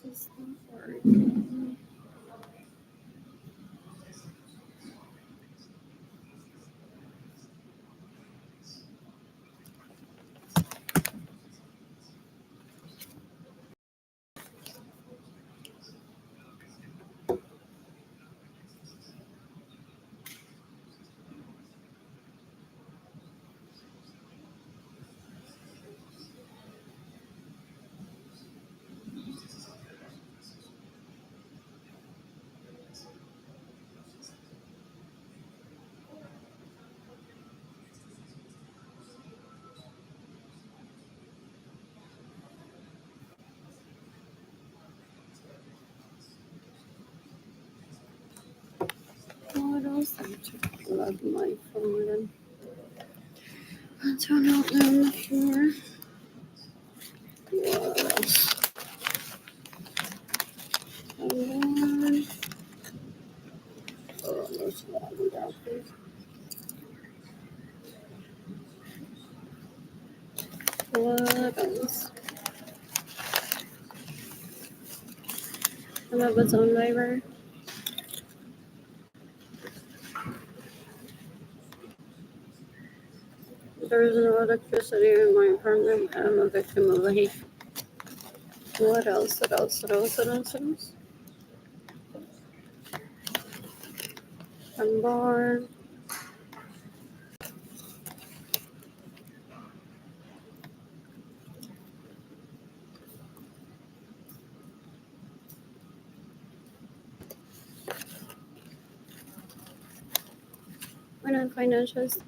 It's not working. What else? I should plug my phone in. I don't know on the floor. What else? Hold on. Oh, there's one down there. What else? I'm at what's on driver. There is no electricity in my apartment. I'm a victim of a heat. What else? What else? What else? What else? What else? I'm bored. We're not financials.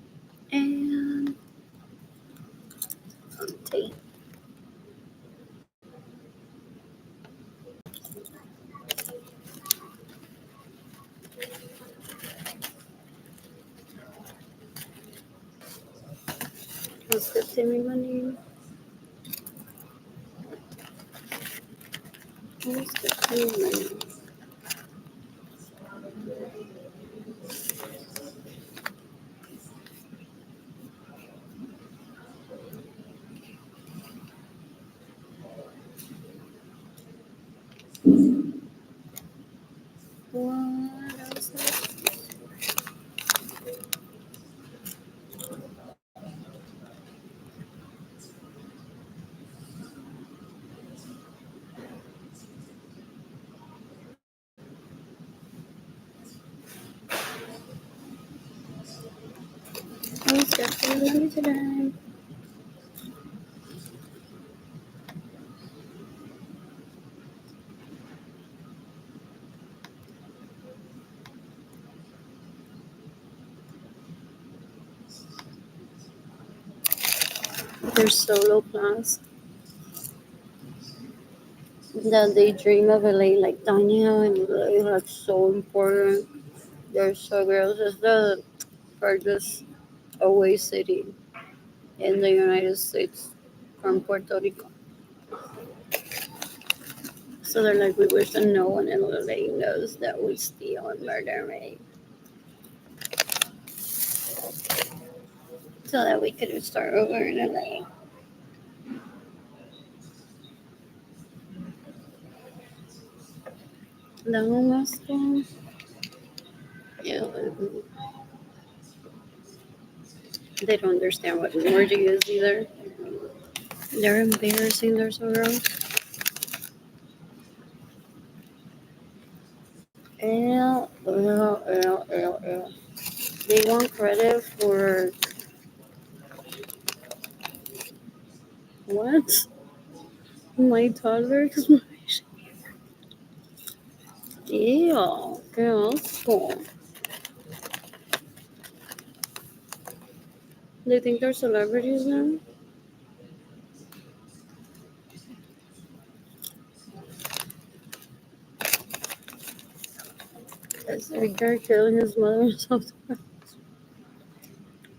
And tape. What's the Timmy money? What's the Timmy money? What else? What's the Timmy money today? Their solo class that they dream of LA like Daniel and LA like so important. They're so girls. It's the furthest away city in the United States from Puerto Rico. So they're like, we wish that no one in LA knows that we steal and murder me. So that we could start over in LA. The homeless school. Yeah, they don't understand what an orgy is either. They're embarrassing, they're so gross. Ew. They want credit for what? My toddler? Ew, girls. They think they're celebrities now? Is their guy killing his mother or something?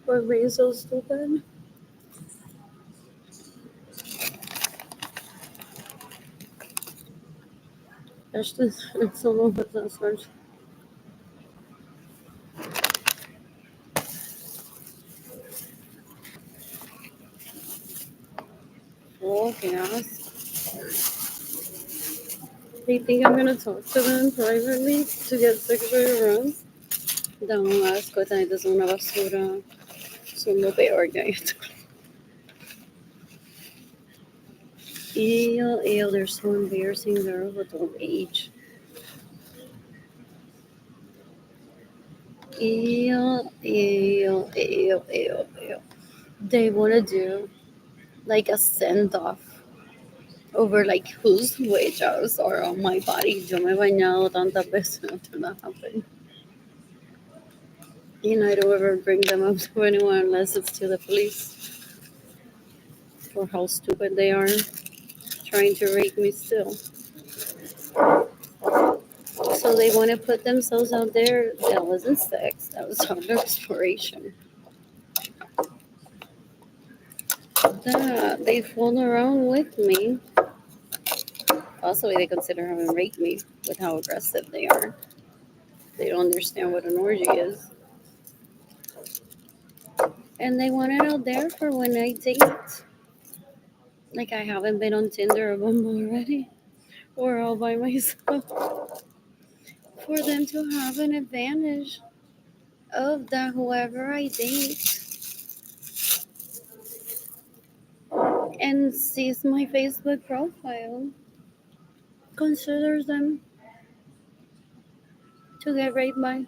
For being so stupid? That's just it's someone with that search. Oh, yes. They think I'm gonna talk to them privately to get sexually aroused. Da un asco, esta gente es una basura. Son lo peor que hay. Ew, they're so embarrassing. They're of adult age. Ew. They want to do like a send off over like whose huellas are on my body. Yo me he bañado tantas veces after that happened. I don't ever bring them up to anyone unless it's to the police for how stupid they are trying to rape me still. So they want to put themselves out there. That wasn't sex. That was out of exploration. That they fool around with me. Possibly they consider having raped me with how aggressive they are. They don't understand what an orgy is. And they want it out there for when I date. Like I haven't been on Tinder or Bumble already. Or all by myself. For them to have an advantage of that whoever I date and sees my Facebook profile considers them to get raped by.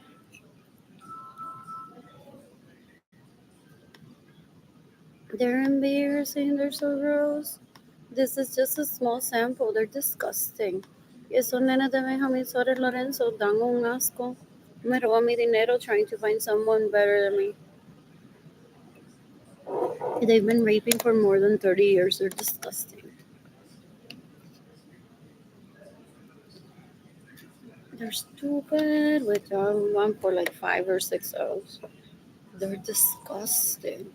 They're embarrassing, they're so gross. This is just a small sample, they're disgusting. Y esos nenes de Benjamin Suárez Lorenzo dan un asco. Me roban mi dinero trying to find someone better than me. They've been raping for more than 30 years, they're disgusting. They're stupid with one for like 5 or 6 hours. They're disgusting.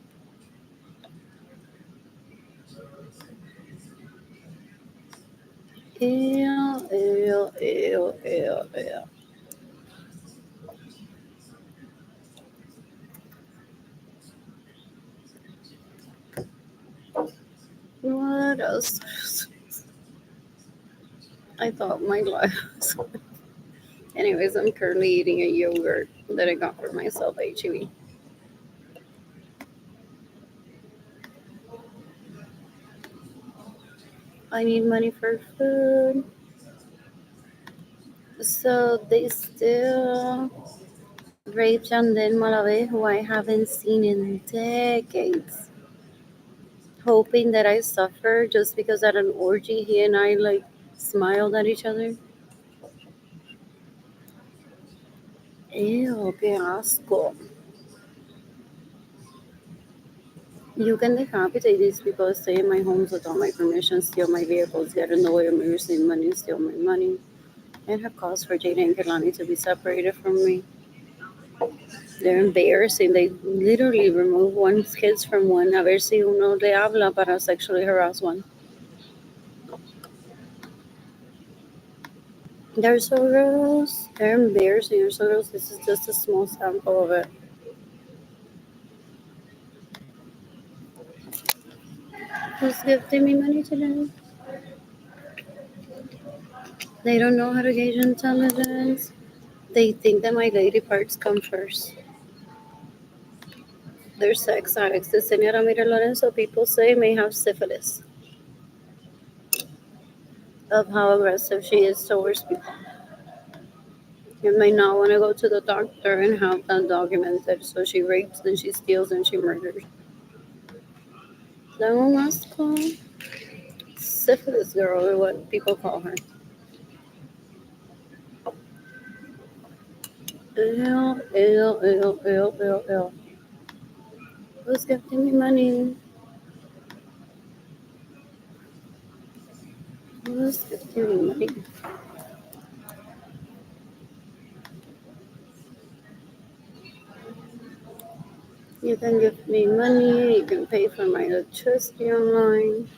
Ew. What else? I thought my life was. Anyways, I'm currently eating a yogurt that I got for myself at HEB. I need money for food. So they still rape Chandel Malave, who I haven't seen in decades, hoping that I suffer just because at an orgy he and I like smiled at each other. Ew, qué asco. You can decapitate these people, stay in my homes without my permission, steal my vehicles, get in the way of me receiving money, steal my money, and have cause for Jada and Kelani to be separated from me. They're embarrassing. They literally remove one's kids from one. A ver si uno le habla para sexually harass one. They're so gross. They're embarrassing. They're so gross. This is just a small sample of it. Who's gifting me money today? They don't know how to gauge intelligence. They think that my lady parts come first. They're sex addicts. The Senora Mira Lorenzo, people say, may have syphilis of how aggressive she is towards people. You may not want to go to the doctor and have that documented. So she rapes, then she steals, and she murders. That one last call? Syphilis girl, or what people call her. Ew. Who's gifting me money? Who's gifting me money? You can give me money, you can pay for my electricity online.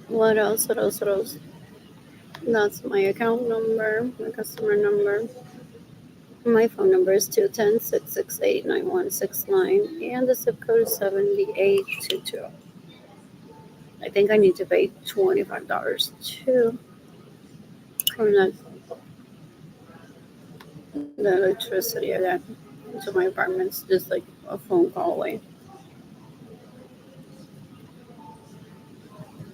What else? That's my account number, my customer number. My phone number is 210-668-9169 and the zip code is 7822. I think I need to pay $25 to connect the electricity again to my apartment. It's just like a phone call away.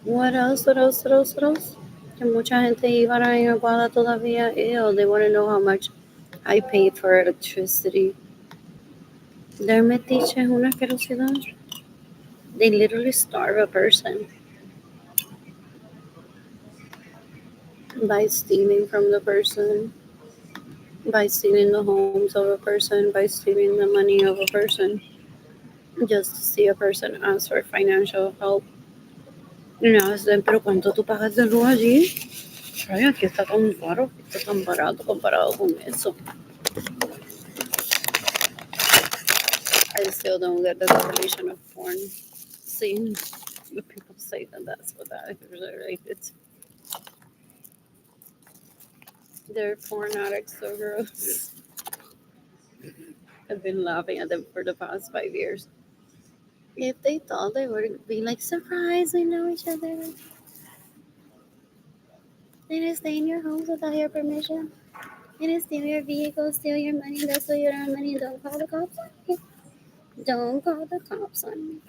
What else? What else? What else? What else? Que mucha gente iba a Aguada todavía. Ew, they want to know how much I pay for electricity. Their metiche es una asquerosidad. They literally starve a person by stealing from the person, by stealing the homes of a person, by stealing the money of a person, just to see a person ask for financial help. No, pero ¿cuánto tú pagas de luz allí? Ay, aquí está tan caro, está tan barato comparado con eso. I still don't get the definition of porn. Seeing people say that that's what that is related to. They're porn addicts, so gross. I've been laughing at them for the past 5 years. If they thought they would be like, surprise, we know each other. They just stay in your homes without your permission. They just steal your vehicle, steal your money, that's why you don't have money. Don't call the cops on me. Don't call the cops on me.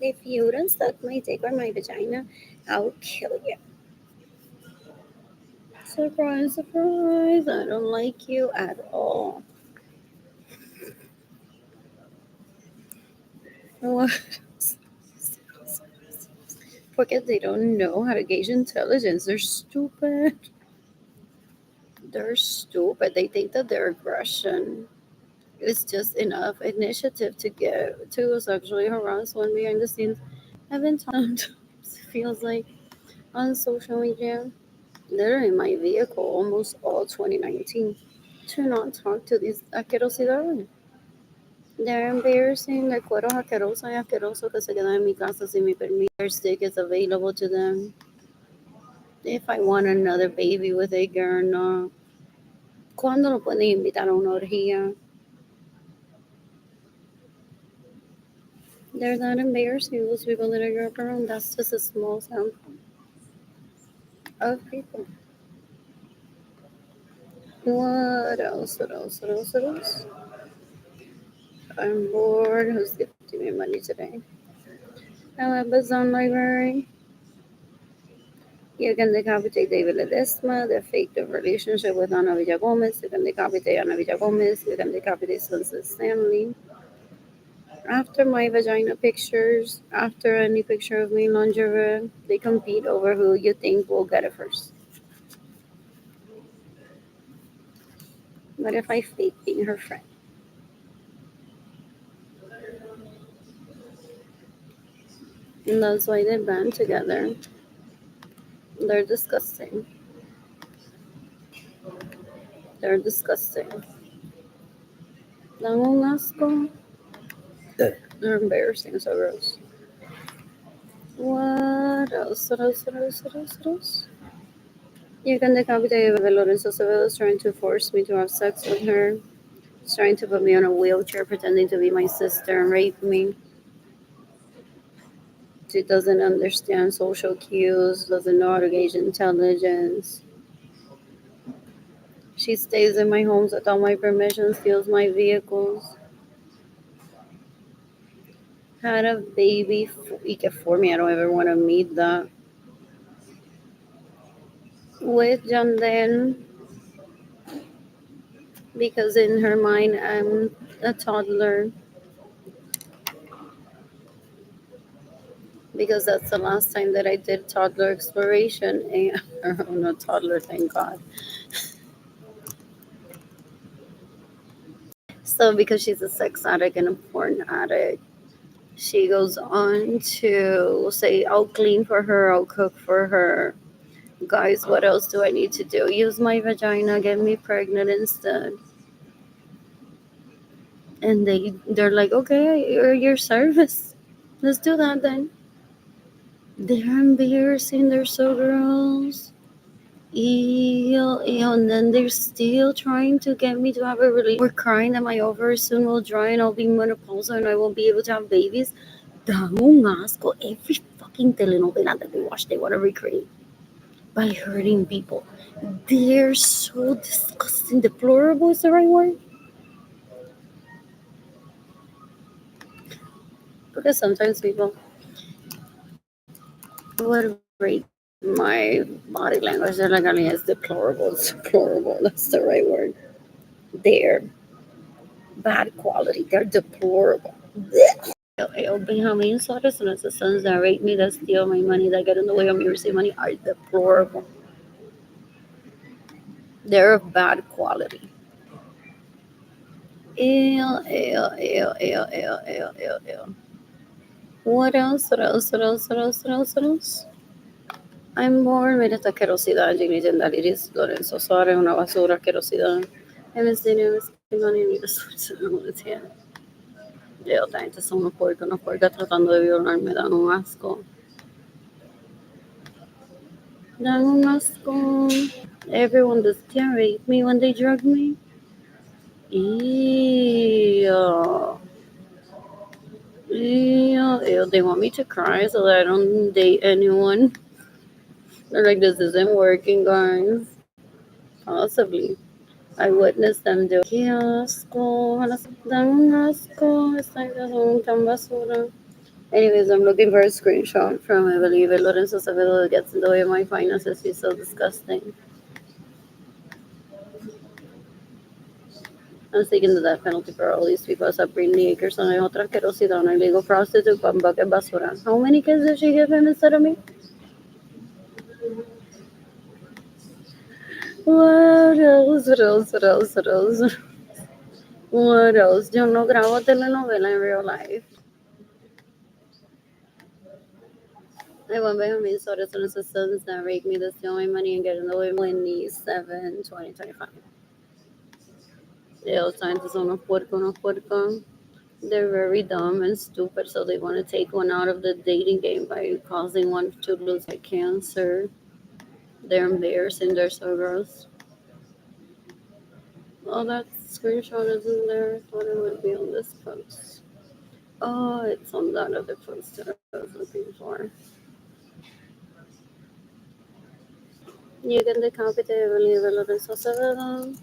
If you don't suck my dick or my vagina, I'll kill you. Surprise, surprise, I don't like you at all. What? Because they don't know how to gauge intelligence. They're stupid. They're stupid. They think that their aggression is just enough initiative to get to sexually harass one behind the scenes. I've been times it feels like on social media. They're in my vehicle almost all 2019 to not talk to these asquerosidades. They're embarrassing, like cueros asquerosos y asquerosos que se quedan en mi casa sin mi permiso. Their stick is available to them. If I want another baby with a girl, no. ¿Cuándo lo pueden invitar a una orgía? They're not embarrassing, those people that I grew up around. That's just a small sample of people. What else? What else? What else? What else? I'm bored. Who's gifting me money today? Now Amazon library. You can decapitate David Ledesma, the faked the relationship with Ana Villagomez. You can decapitate Ana Villagomez. You can decapitate Sunset Stanley. After my vagina pictures, after any picture of me in lingerie, they compete over who you think will get it first. What if I fake being her friend? And that's why they band together. They're disgusting. They're disgusting. Dan un asco. They're embarrassing, so gross. What else? What else? What else? What else? What else? You can decapitate Lorenzo Acevedo is trying to force me to have sex with her. He's trying to put me on a wheelchair, pretending to be my sister and rape me. She doesn't understand social cues, doesn't know how to gauge intelligence. She stays in my homes without my permission, steals my vehicles. Had a baby y que for me, I don't ever want to meet that. With Jandel, because in her mind, I'm a toddler. Because that's the last time that I did toddler exploration. And, oh, no, toddler, thank God. So, because she's a sex addict and a porn addict, she goes on to say, I'll clean for her, I'll cook for her. Guys, what else do I need to do? Use my vagina, get me pregnant instead. And they're like, okay, your service. Let's do that then. They're embarrassing, they're so gross. Ew, ew, and then they're still trying to get me to have a relationship. We're crying that my ovaries soon will dry and I'll be menopausal and I won't be able to have babies. Dan un asco. Every fucking telenovela that they watch, they want to recreate by hurting people. They're so disgusting. Deplorable is the right word. Because sometimes people would rate my body language. They're like, Ali, it's deplorable. It's deplorable. That's the right word. They're bad quality. They're deplorable. It'll be how many sorts and assistants that rate me, that steal my money, that get in the way of me receiving money are deplorable. They're of bad quality. Ew, ew, ew, ew, ew, ew, ew, ew. What else? What else? What else? What else? What else? What else? I'm bored. Mira esta asquerosidad. Jenny Gendaliris, Lorenzo Suárez, una basura, asquerosidad. MSD, money, need a switch. Yo, esta gente son unos puercos tratando de violarme, dan un asco. Dan un asco. Everyone just can rape me when they drug me. Ew. Ew. Ew. They want me to cry so that I don't date anyone. They're like, this isn't working, guys. Possibly. I witnessed them do. Qué asco. Dan un asco. Esta gente son tan basura. Anyways, I'm looking for a screenshot from, I believe it, Lorenzo Acevedo, that gets in the way of my finances. He's so disgusting. I'm taking the death penalty for all these people. Sabrina Ackerson and otra asquerosidad, an illegal prostitute, con bucket basura. How many kids did she give him instead of me? What else? What else? What else? What else? What else? Yo no grabo telenovela in real life. I want Benjamin Soros and his assistants that rake me to steal my money and get in the way of 27, 2025. Los scientists son unos puercos, unos puercos. They're very dumb and stupid, so they want to take one out of the dating game by causing one to lose like cancer. They're embarrassing, they're so gross. Oh, that screenshot isn't there. I thought it would be on this post. Oh, it's on that other post that I was looking for. You can decapitate Oliver Lorenzo Acevedo.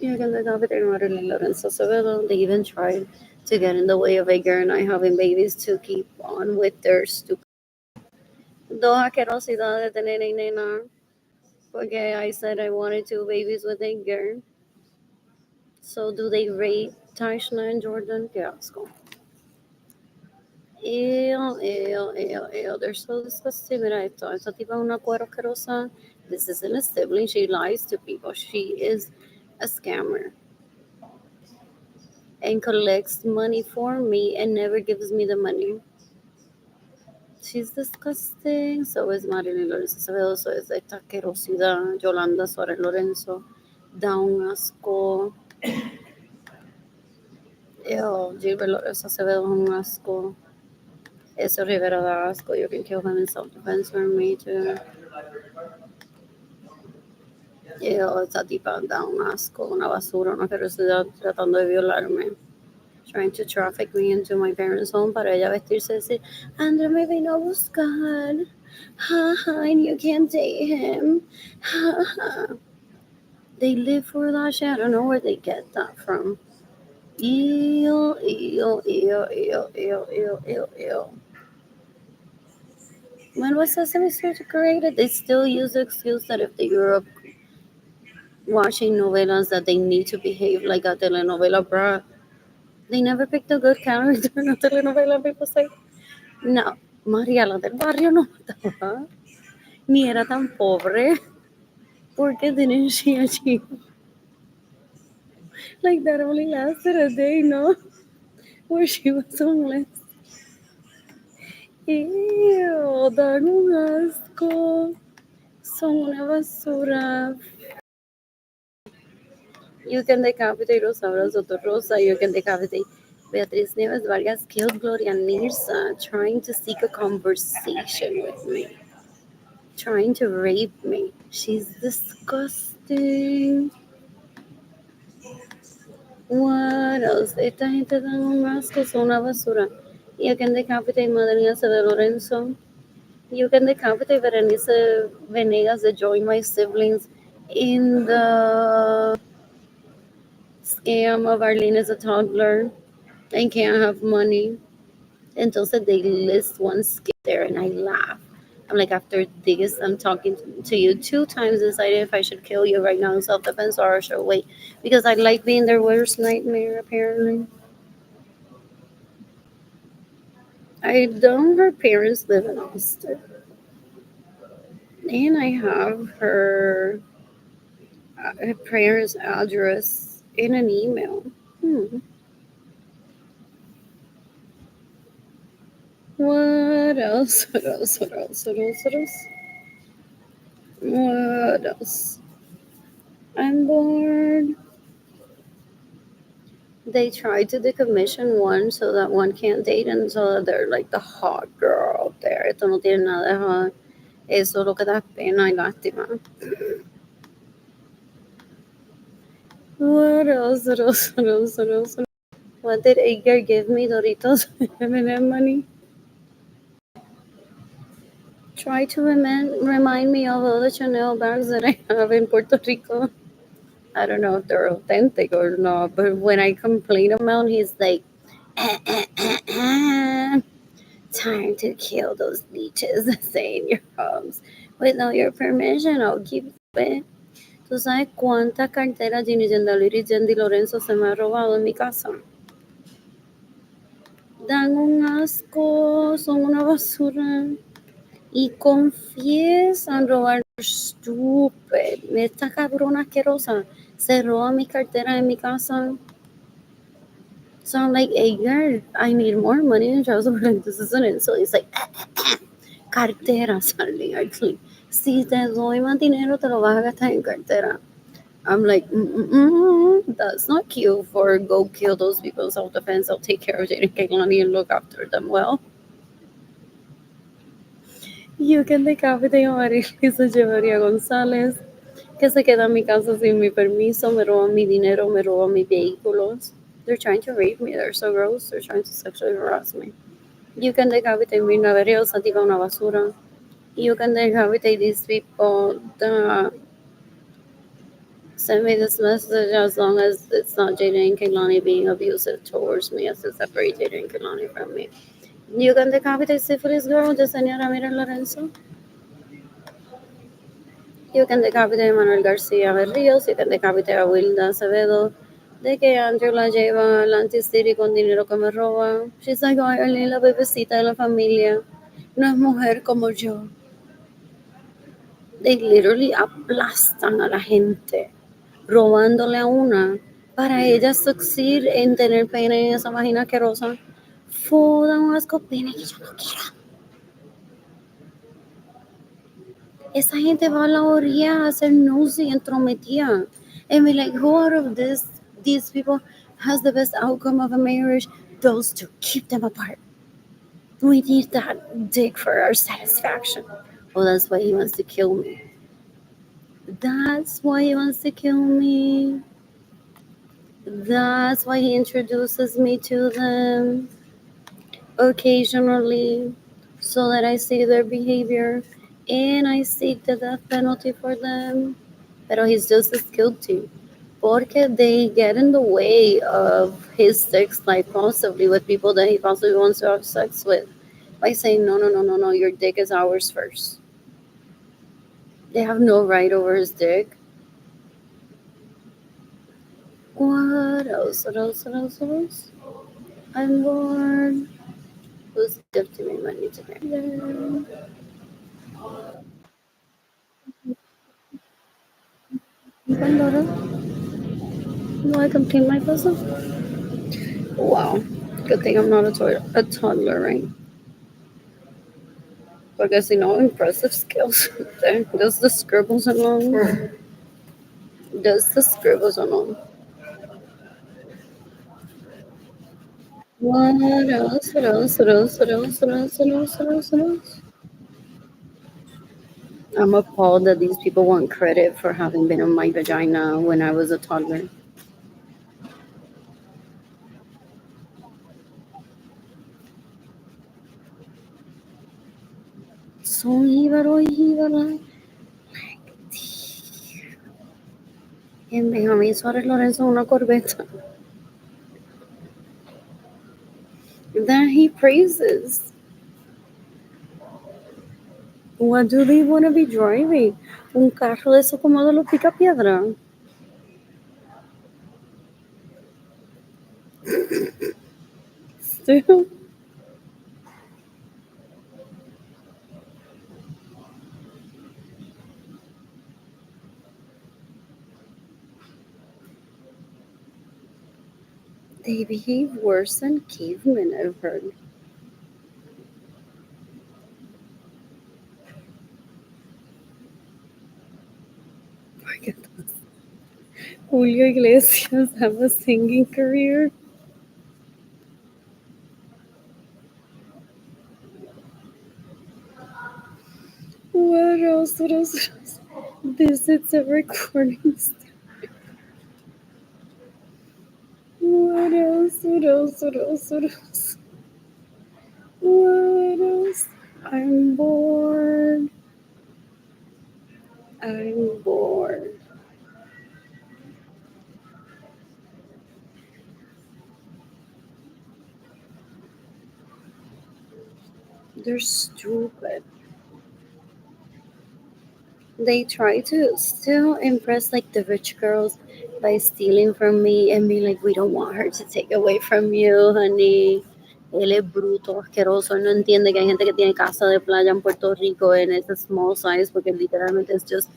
You can decapitate Marilyn Lorenzo Acevedo. They even tried to get in the way of Edgar and I having babies to keep on with their stupid. Dos asquerosidades de nena y nena. Porque I said I wanted two babies with Edgar. So do they rape Tyshna and Jordan? Qué asco. Ew, ew, ew, ew. They're so disgusting. Mira esto. Esta tipa es una cuero asquerosa. This isn't a sibling. She lies to people. She is a scammer. And collects money for me and never gives me the money. She's disgusting. So is Marilyn Lorenzo Acevedo. So is esta asquerosidad. Yolanda Suárez Lorenzo. Da un asco. Ew, Gilbert Lorenzo Acevedo es un asco. Eso Rivera da asco. You can kill him in self-defense for me too. Ew, esta tipa da un asco. Una basura, una asquerosidad tratando de violarme. Trying to traffic me into my parents' home para ella vestirse y decir, Andrea me vino a buscar. Ha ha, and you can't date him. Ha ha. They live for that shit. I don't know where they get that from. Ew, ew, ew, ew, ew, ew, ew, ew. When was Sesame Street created? They still use the excuse that if they grew up watching novelas that they need to behave like a telenovela brat. They never picked a good character in a telenovela, people say. No, María la del barrio no mataba, ni era tan pobre. Porque didn't she achieve? Like that only lasted a day, no? Where she was homeless. Ew, dan un asco. Son una basura. You can decapitate Rosaura Soto Rosa. You can decapitate Beatriz Nieves Vargas killed Gloria Nirsa trying to seek a conversation with me. trying to rape me. She's disgusting. What else? Esta gente tan un asco, son una basura. You can decapitate Madalena de Lorenzo. You can decapitate Berenice Venegas that joined my siblings in the scam of Arlene as a toddler and can't have money. Entonces they list one skit there and I laugh. I'm like, after this, I'm talking to you two times, deciding if I should kill you right now in self defense or I should wait. Because I like being their worst nightmare, apparently. I don't, her parents live in Austin. And I have her parents' address in an email. What else? What else? What else? What else? What else? What else? I'm bored. They tried to decommission one so that one can't date and so that they're like the hot girl out there. Esto no tiene nada de hot. Eso lo que da pena y lástima. What else? What else? What else? What else? What did Edgar give me? Doritos M&M money? Try to remind me of all the Chanel bags that I have in Puerto Rico. I don't know if they're authentic or not, but when I complain about, he's like, time to kill those leeches that stay in your homes. Without your permission, I'll keep it. ¿Tú sabes cuántas carteras Ginny Gendaliri y Jendy Lorenzo se me ha robado en mi casa? Dan un asco, son una basura. Y confiesan robar stupid. Esta cabrona asquerosa se roba mi cartera en mi casa. So I'm like, hey girl, I need more money. And she was like, this is an insult. It's like, cartera, Charlie, actually. Si te doy más dinero, te lo vas a gastar en cartera. I'm like, that's not cute for go kill those people in self-defense. I'll take care of Jaden Keglani and look after them well. You can decapitate a María Luisa Echeverría González, que se queda en mi casa sin mi permiso, me roban mi dinero, me roban mis vehículos. They're trying to rape me. They're so gross. They're trying to sexually harass me. You can decapitate mi naverio, sativa una basura. You can decapitate these people that send me this message as long as it's not Jaden and Kehlani being abusive towards me as to separate Jaden and Kehlani from me. You can decapitate syphilis girl, Yesenia Ramirez Lorenzo. You can decapitate a Manuel García Berríos. You can decapitate a Wilda Acevedo. De que Andrew la lleva al Anti-City con dinero que me roba. She's like, ay, Arlene, la bebecita de la familia. No es mujer como yo. They literally aplastan a la gente, robándole a una para ella succeed en tener pene en esa vagina asquerosa. Foda un asco pene que yo no quiero. Esa gente va a la orilla a hacer nosy, entrometida. And be like, who out of these people has the best outcome of a marriage? Those two, keep them apart. We need that dick for our satisfaction. Oh, that's why he wants to kill me. That's why he wants to kill me. That's why he introduces me to them occasionally so that I see their behavior and I seek the death penalty for them. But he's just as guilty. Porque they get in the way of his sex life possibly with people that he possibly wants to have sex with by saying, no, no, no, no, no, your dick is ours first. They have no right over his dick. What else? What else? What else? What else? I'm bored. Who's gifting me money today? Pandora? No, I can clean my puzzle. Wow. Good thing I'm not a toddler, right? Because you know, impressive skills. There. Does the scribbles alone? Does the scribbles alone? What else? What else? What else? What else? What else? What else? What else? What else? I'm appalled that these people want credit for having been in my vagina when I was a toddler. Son jíbaro y jíbara. En Benjamín Suárez Lorenzo una corbeta that he praises. What do they want to be driving? Un carro de eso como de los picapiedra. Still, they behave worse than cavemen, I've heard. Look at this. Julio Iglesias have a singing career. What else? What else? What else? This it's a recording. What else? What else? What else? What else? What else? I'm bored. I'm bored. They're stupid. They try to still impress like the rich girls by stealing from me and be like, we don't want her to take away from you, honey. Él es bruto, asqueroso, él no entiende que hay gente que tiene casa de playa en Puerto Rico en ese small size porque literalmente es just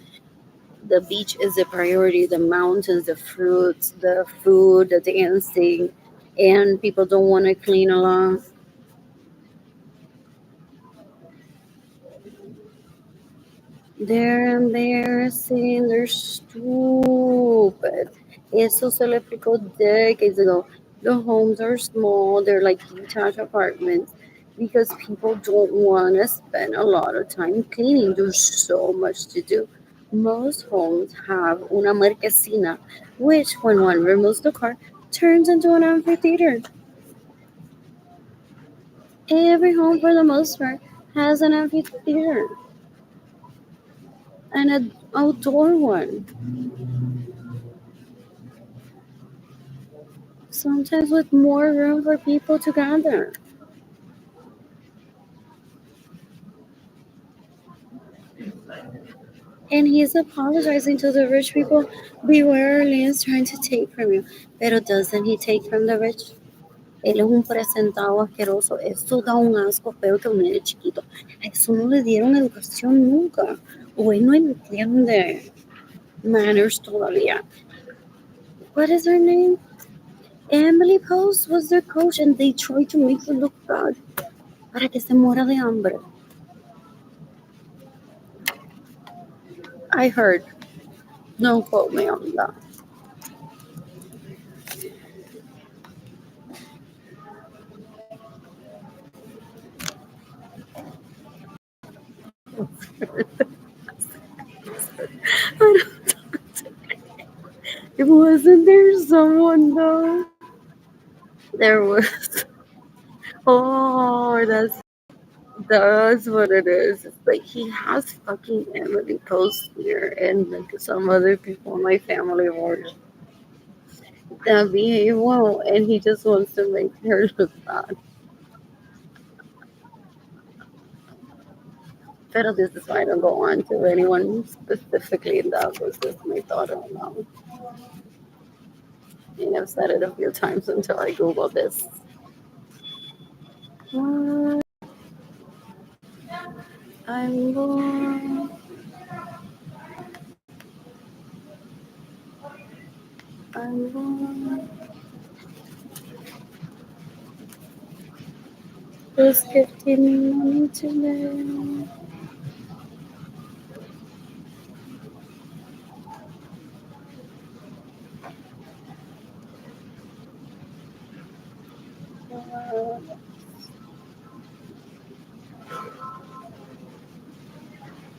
the beach is the priority, the mountains, the fruits, the food, the dancing, and people don't want to clean a lot. They're embarrassing. They're stupid. Eso se le explicó decades ago. The homes are small. They're like detached apartments because people don't want to spend a lot of time cleaning. There's so much to do. Most homes have una marquesina, which, when one removes the car, turns into an amphitheater. Every home, for the most part, has an amphitheater and an outdoor one. Sometimes with more room for people to gather. And he's apologizing to the rich people. Beware, Leon's trying to take from you. Pero doesn't he take from the rich? Él es un presentado asqueroso. Eso da un asco feo que un nene chiquito. A eso no le dieron educación nunca. O él no entiende manners todavía. What is her name? Emily Post was their coach and they tried to make her look bad para que se muera de hambre. I heard. Don't quote me on that. It wasn't there someone though? There was. Oh, that's what it is. It's like he has fucking Emily Post here and like some other people in my family were that behave well, and he just wants to make her look bad. But this is why I don't go on to anyone specifically. That was just my thought on that. And I've said it a few times until I Google this. What? I'm born. I'm born. There's 15 minutes today.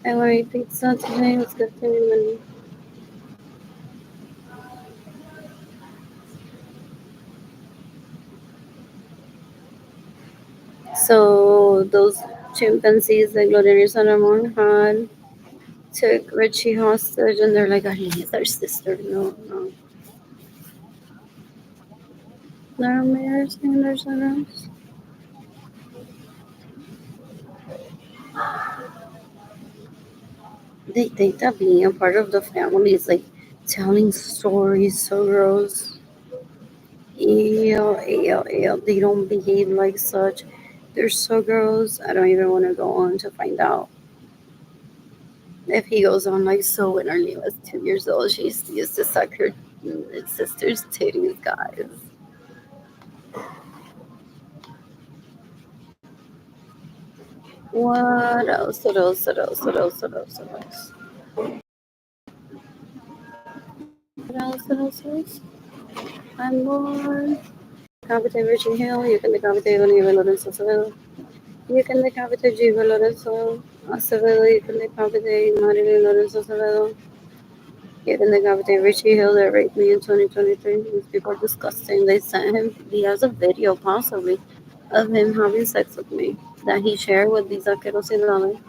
I want to eat pizza today. Let's get any money. So those chimpanzees that Gloria Salomon had took Richie hostage, and they're like, "He's our sister." No, no, they're embarrassing. They're so gross. They think that being a part of the family is like telling stories. So gross. Ew, ew, ew. They don't behave like such. They're so gross. I don't even want to go on to find out. If he goes on like so when Arlene was 2 years old, she used to suck her sister's titties, guys. What else? What else? What else? What else? What else? What else? What else? What else? What else? I'm bored. Decapitate Virgin Hill. You can decapitate Oliver Lorenzo Acevedo. You can decapitate Giva Lorenzo Acevedo. You can decapitate Marilyn Lorenzo Acevedo. You can decapitate Richie Hill that raped me in 2023. These people are disgusting. They sent him. He has a video, possibly, of him having sex with me that he shared with these asquerosidades.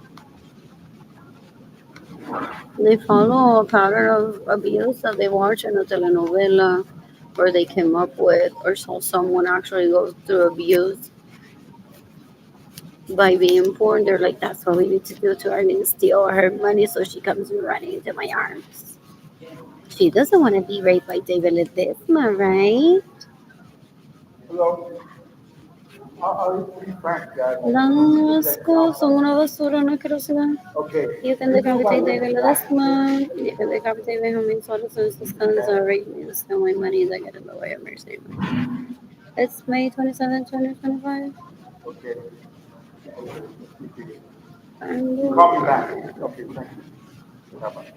They follow a pattern of abuse that they watch in a telenovela or they came up with or saw someone actually go through abuse by being poor. They're like, that's what we need to do to her and steal her money so she comes running into my arms. She doesn't want to be raped by David Ledesma, right? No, asco, son una basura, una asquerosidad. You can decapitate David Ledesma. You can decapitate Benjamin Soros and sus guns are rape me to steal my money that get in the way of mercy. It's May 27, 2025. And call me back. Okay, thank you. Bye-bye.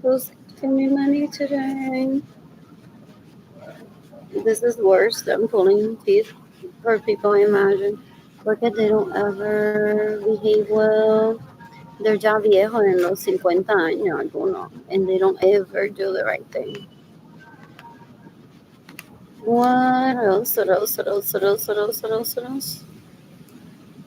who's giving me money today? This is worse than pulling teeth for people, imagine. Porque they don't ever behave well. They're ya viejos en los 50 años, algunos, and they don't ever do the right thing. What else? What else? What else? What else? What else? What else? What else?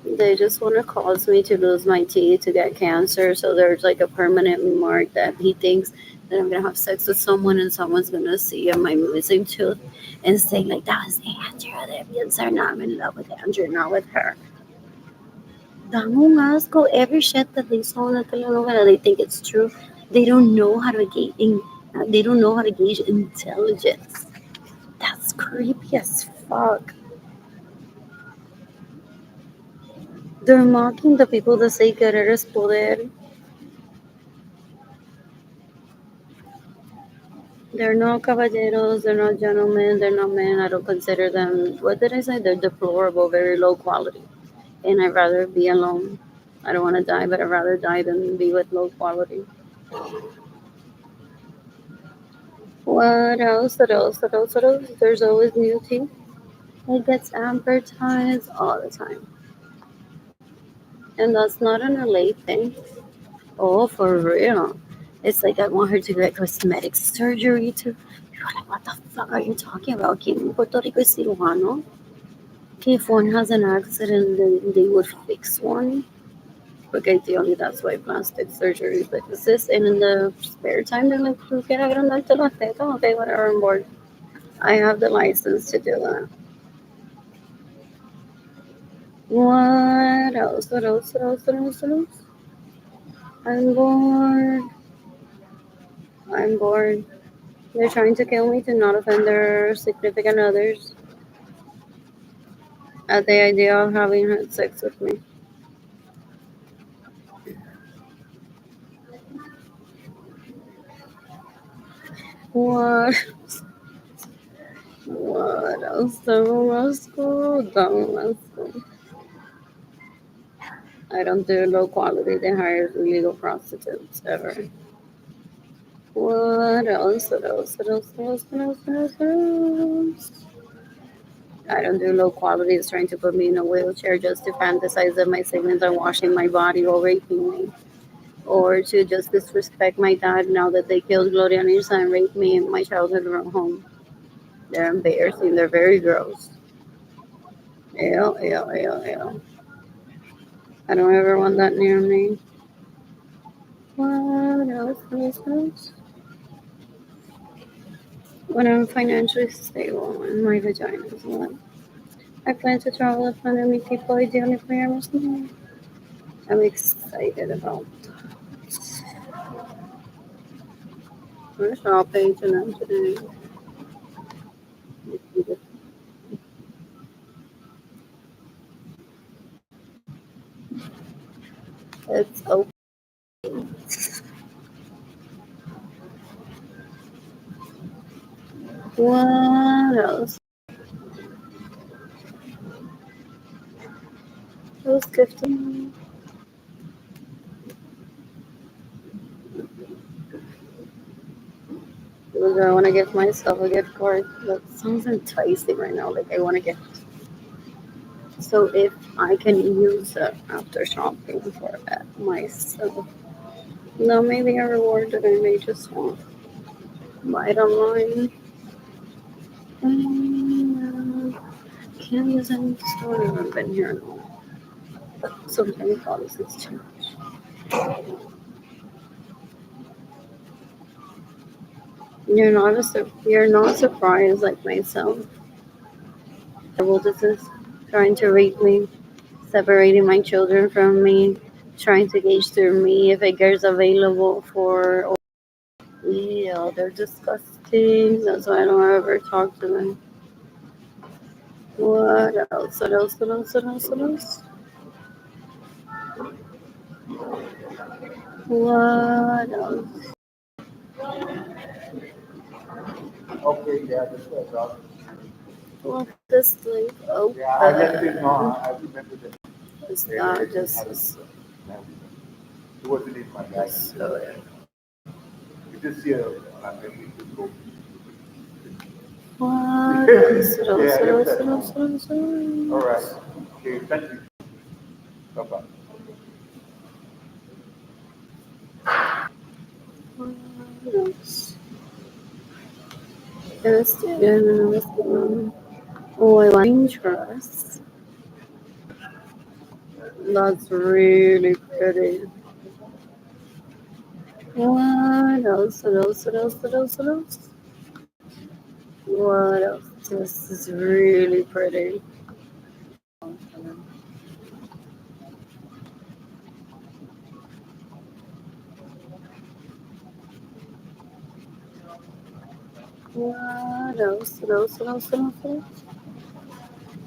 They just want to cause me to lose my teeth to get cancer. So there's like a permanent mark that he thinks that I'm gonna have sex with someone and someone's gonna see my missing tooth and say like that was Andrew. That means they're not in love with Andrew, not with her. Dame un asco. Every shit that they saw in the telenovela, they think it's true. They don't know how to gauge. They don't know how to gauge intelligence. That's creepy as fuck. They're mocking the people that say querer es poder. They're not caballeros, they're not gentlemen, they're not men. I don't consider them, what did I say? They're deplorable, very low quality. And I'd rather be alone. I don't want to die, but I'd rather die than be with low quality. What else? What else? What else? What else? There's always new tea. It gets advertised all the time. And that's not an LA thing. Oh, for real. It's like I want her to get cosmetic surgery too. You're like, what the fuck are you talking about? Aquí in Puerto Rico is cirujano. Okay, if one has an accident, then they would fix one. Okay, the only that's why plastic surgery exists. And in the spare time, they're like, "¿Tú quieres agrandarte las tetas?" Okay, whatever, I'm bored. I have the license to do that. What else? What else? What else? What else? What else? I'm bored. I'm bored. They're trying to kill me to not offend their significant others. at the idea of having had sex with me. What? What else? Don't ask. I don't do low quality. They hire illegal prostitutes ever. What else? What else? What else? What else? What else? What else? What else? I don't do low quality. It's trying to put me in a wheelchair just to fantasize that my siblings are washing my body or raping me. Or to just disrespect my dad now that they killed Gloria Nisa and raped me in my childhood home. They're embarrassing. They're very gross. Ew, ew, ew, ew. I don't ever want that near me. What else? What else? What else? When I'm financially stable and my vagina is one. I plan to travel with fun and meet people I do only for I'm excited about that. We're shopping tonight today. It's open. What else? Who's gifting? Because I want to give myself a gift card. That sounds enticing right now. Like I want to get. So if I can use it after shopping for that myself, no, maybe a reward that I may just want. Buy it online. Can't use any store. I haven't been here in a while. But sometimes policies change. You're not surprised like myself. Terrible this is trying to rape me, separating my children from me, trying to gauge through me if a girl's available for. Yeah, they're disgusting. That's why I don't ever talk to them. What else? What else? What else? What else? What else? What else? Okay, yeah, this was all. Well, this link open. Yeah, I left it on. I remember that. It's They not already just had it. this. It wasn't in my bag. So, You just see my memory just go. what else? What else? Yeah, What it was else? that What else? long. What else? All What right. else? Okay, thank you. Bye bye. What else? Investigation. Oil interest. That's really pretty. What else? What else? What else? What else? What else? What else? This is really pretty. What else? What else? What else? What else? What else?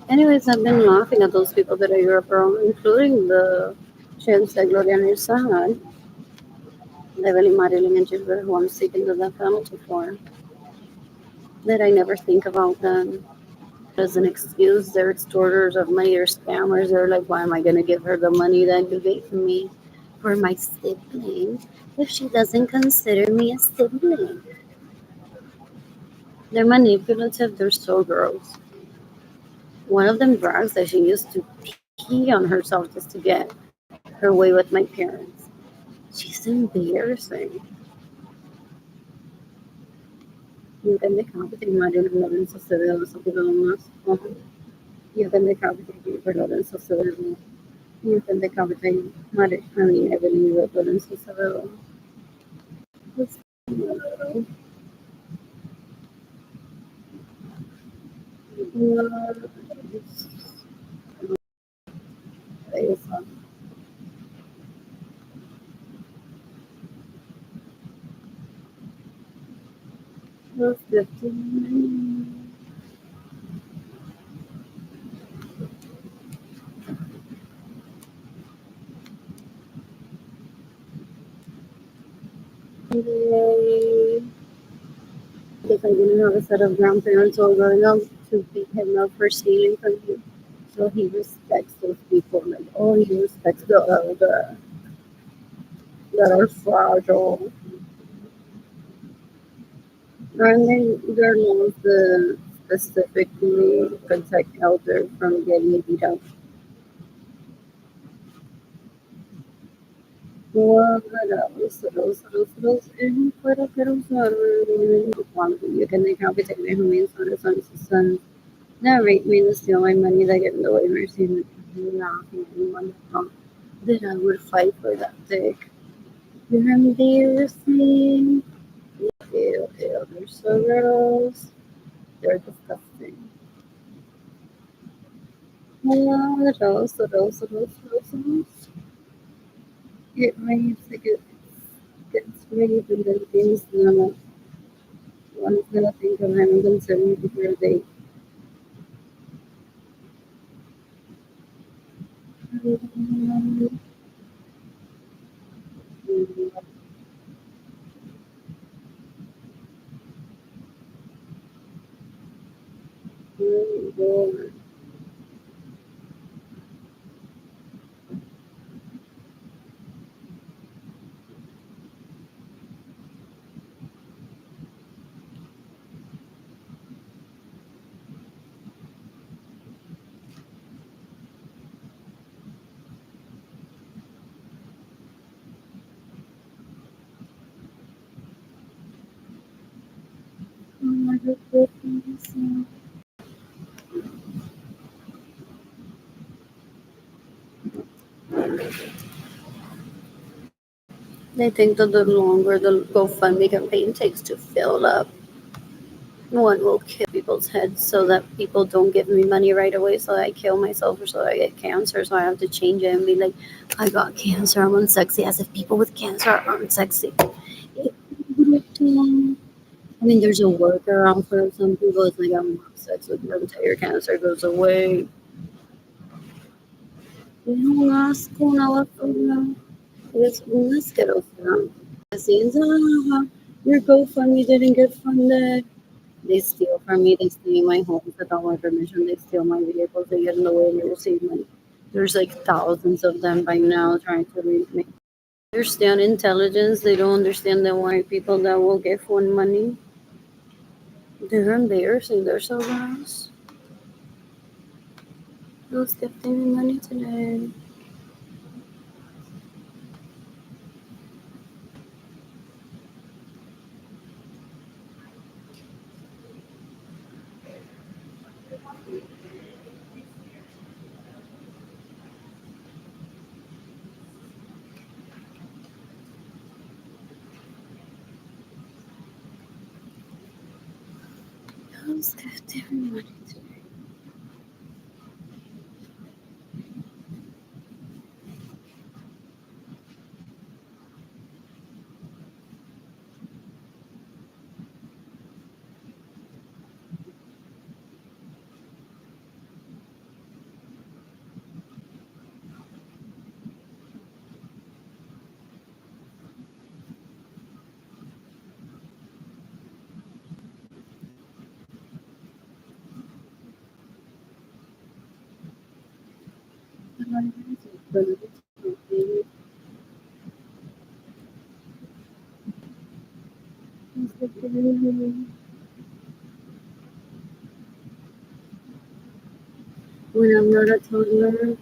Anyways, I've been laughing at those people that I grew up around, including the chimps that Gloria Nirsa had, Evelyn Marilyn and Gilbert, who I'm seeking the death penalty for. That I never think about them as an excuse. They're extorters of money or scammers. They're like, why am I going to give her the money that you gave me for my sibling if she doesn't consider me a sibling? They're manipulative. They're so gross. One of them brags that she used to pee on herself just to get her way with my parents. She's embarrassing. Yung pendeja que tengo Mario Lorenzo Acevedo sa Pilipinas. Yung pendeja que tengo Lorenzo Acevedo. Yung pendeja que tengo Mario, I mean, Evelyn Lorenzo Acevedo. What's What's 15? They, because I didn't have a set of grandparents all growing up to beat him up for stealing from him. So he respects those people. Like, oh, he respects the elder that are fragile. And they're laws that specifically protect elders from getting beat up. Los fuera pero cuando you can make out take my homies on the son narrate me to steal my money that get in the way mercy laughing anyone that I would fight for that dick. You're embarrassing. Ew, ew, they're so gross. They're disgusting. Yeah, those. It rains, like it gets rained and then things normal. One is gonna think of having concerning before they they think that the longer the GoFundMe campaign takes to fill up, one will kill people's heads so that people don't give me money right away, so I kill myself or so I get cancer. So I have to change it and be like, I got cancer, I'm unsexy, as if people with cancer aren't sexy. I mean, there's a workaround for some people. It's like, I'm not sex with you until your cancer goes away. No asco, no asco. Es un asqueroso. Scenes, your GoFundMe didn't get funded. They steal from me. They steal my homes without my permission. They steal my vehicles. They get in the way and they receive money. There's like thousands of them by now trying to make understand intelligence. They don't understand the white people that will give one money. They're embarrassing. They're so gross. Who's gifting me money today? Who's gifting me money today? Who's gifting me money? When I'm not a toddler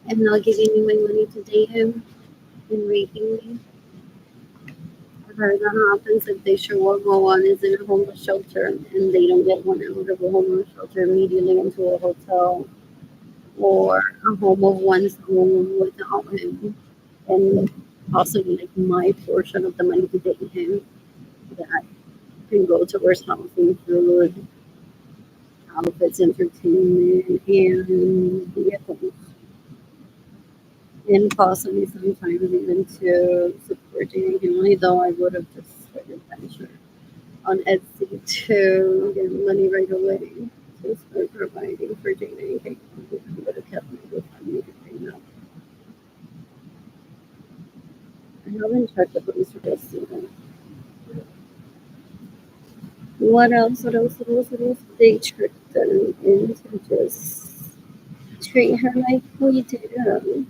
and not giving me my money to date him and raping me. I've heard that happens if they show up while one is in a homeless shelter and they don't get one out of a homeless shelter immediately into a hotel or a home of one's own without him and possibly like my portion of the money to date him that can go towards housing, food, outfits, entertainment, and vehicles. And possibly sometimes even to supporting him, though I would have just started venture on Etsy to get money right away to start providing for Jada and Kate. I would have kept my GoFundMe thing up. I haven't checked the police reports either. What else? What else? What else? What else? They tricked them into just treat her like we did.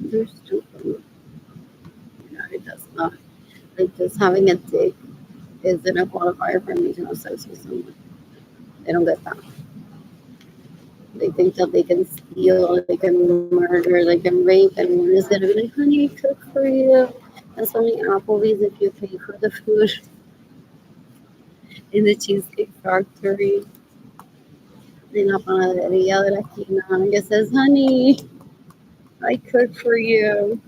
They're stupid. No, it does not. Like just having a dick isn't a qualifier for me to have sex with someone. They don't get that. They think that they can steal, they can murder, they can rape, and one is gonna be like, honey, I cook for you. That's only Applebee's if you pay for the food in the Cheesecake Factory. In la panadería de la esquina que says, honey, I cook for you.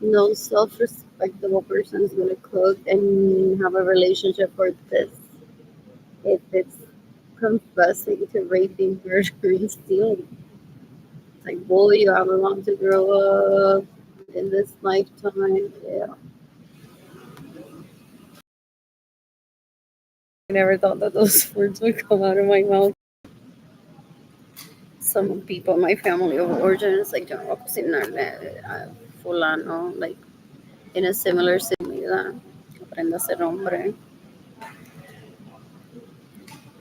No self-respectable person is gonna cook and have a relationship for this. If it's confessing to raping, murdering, stealing. It's like, boy, you have a long to grow up in this lifetime. Yeah. I never thought that those words would come out of my mouth. Some people in my family of origin is like, yo no voy a cocinarle a fulano, like in a similar similar. Aprenda a ser hombre.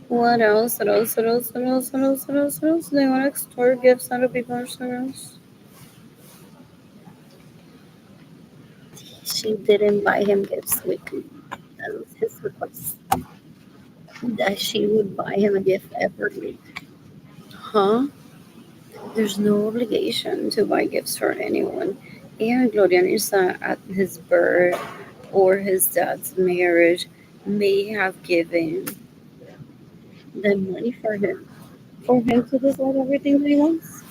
What else? What else? What else? What else? What else? What else? What else? They want to extort gifts out of people's house. She didn't buy him gifts weekly. That was his request. That she would buy him a gift every week. Huh? There's no obligation to buy gifts for anyone. And Gloria Nisa at his birth or his dad's marriage may have given them money for him to decide everything that he wants.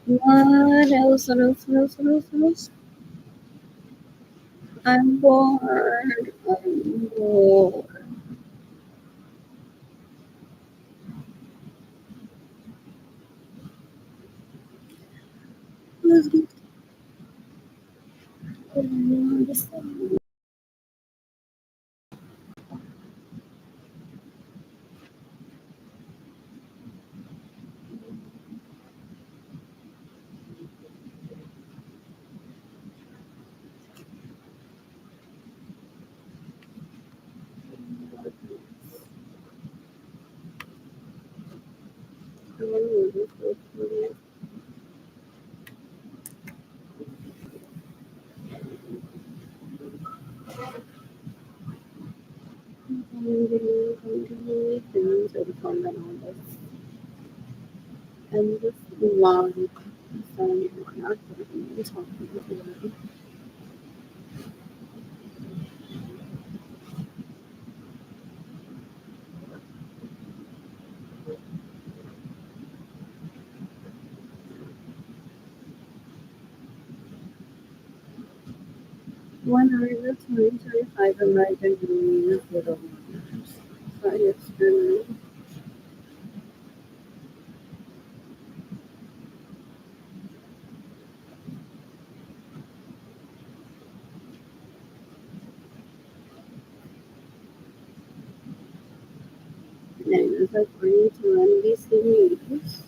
What else? What else? What else? What else? What else? I'm bored. I'm bored. Let's get to this thing. And just long phone not talking to them. One hour the 2025 American Union of Little Mothers. So it's been and according to NBC News,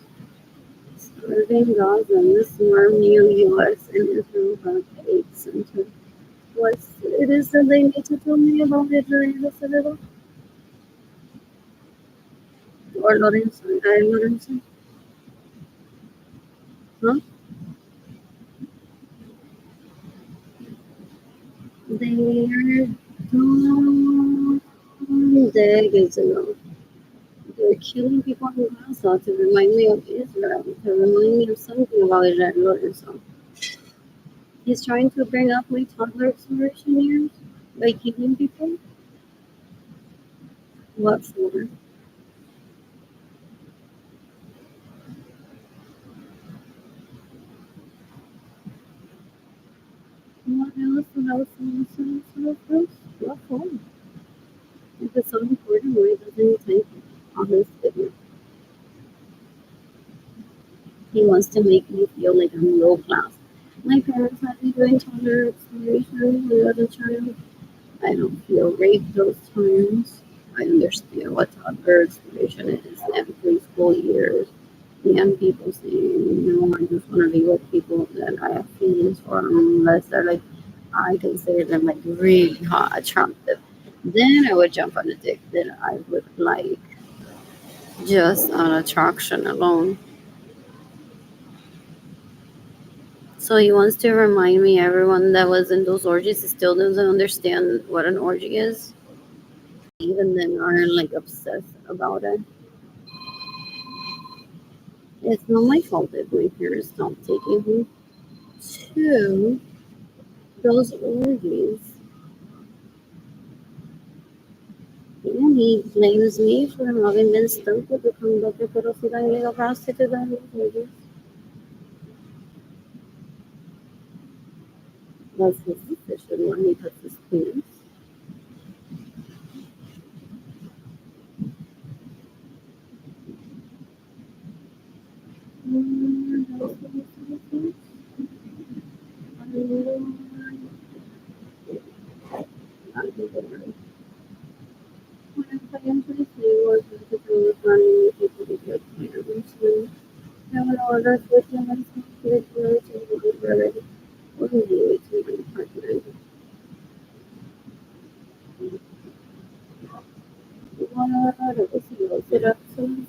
starving Gazans swarm new U.S. and Israel backed aid center. What it is that they need to tell me about it during the Senate? Or Lorenzo? Lorenzo? Huh? They are gone decades ago. They're killing people in Gaza to remind me of Israel, to remind me of something about Israel Lorenzo. He's trying to bring up my toddler exploration years by killing people. What for? What else? What else? What else? What else? What else? What else? What for? If it's so important, why doesn't he type on his video? He wants to make me feel like I'm low class. My parents had me doing toddler exploration when I was a child. I don't feel raped those times. I understand what toddler exploration is and preschool years. young people saying, no, I just want to be with people that I have feelings for, unless they're like, I consider them like really hot, attractive. Then I would jump on a dick that I would like just on attraction alone. So he wants to remind me everyone that was in those orgies still doesn't understand what an orgy is. Even then are like obsessed about it. It's not my fault if my parents stopped taking me to those orgies. And he blames me for having been stupid to conduct a pedophilia and illegal prostitute on those orgies. That's his decision when he puts his penis. When I am 23 or 22 with running people because parents have an order for humans to get married to be already. What do you do to be pregnant? What are the seals? It up some.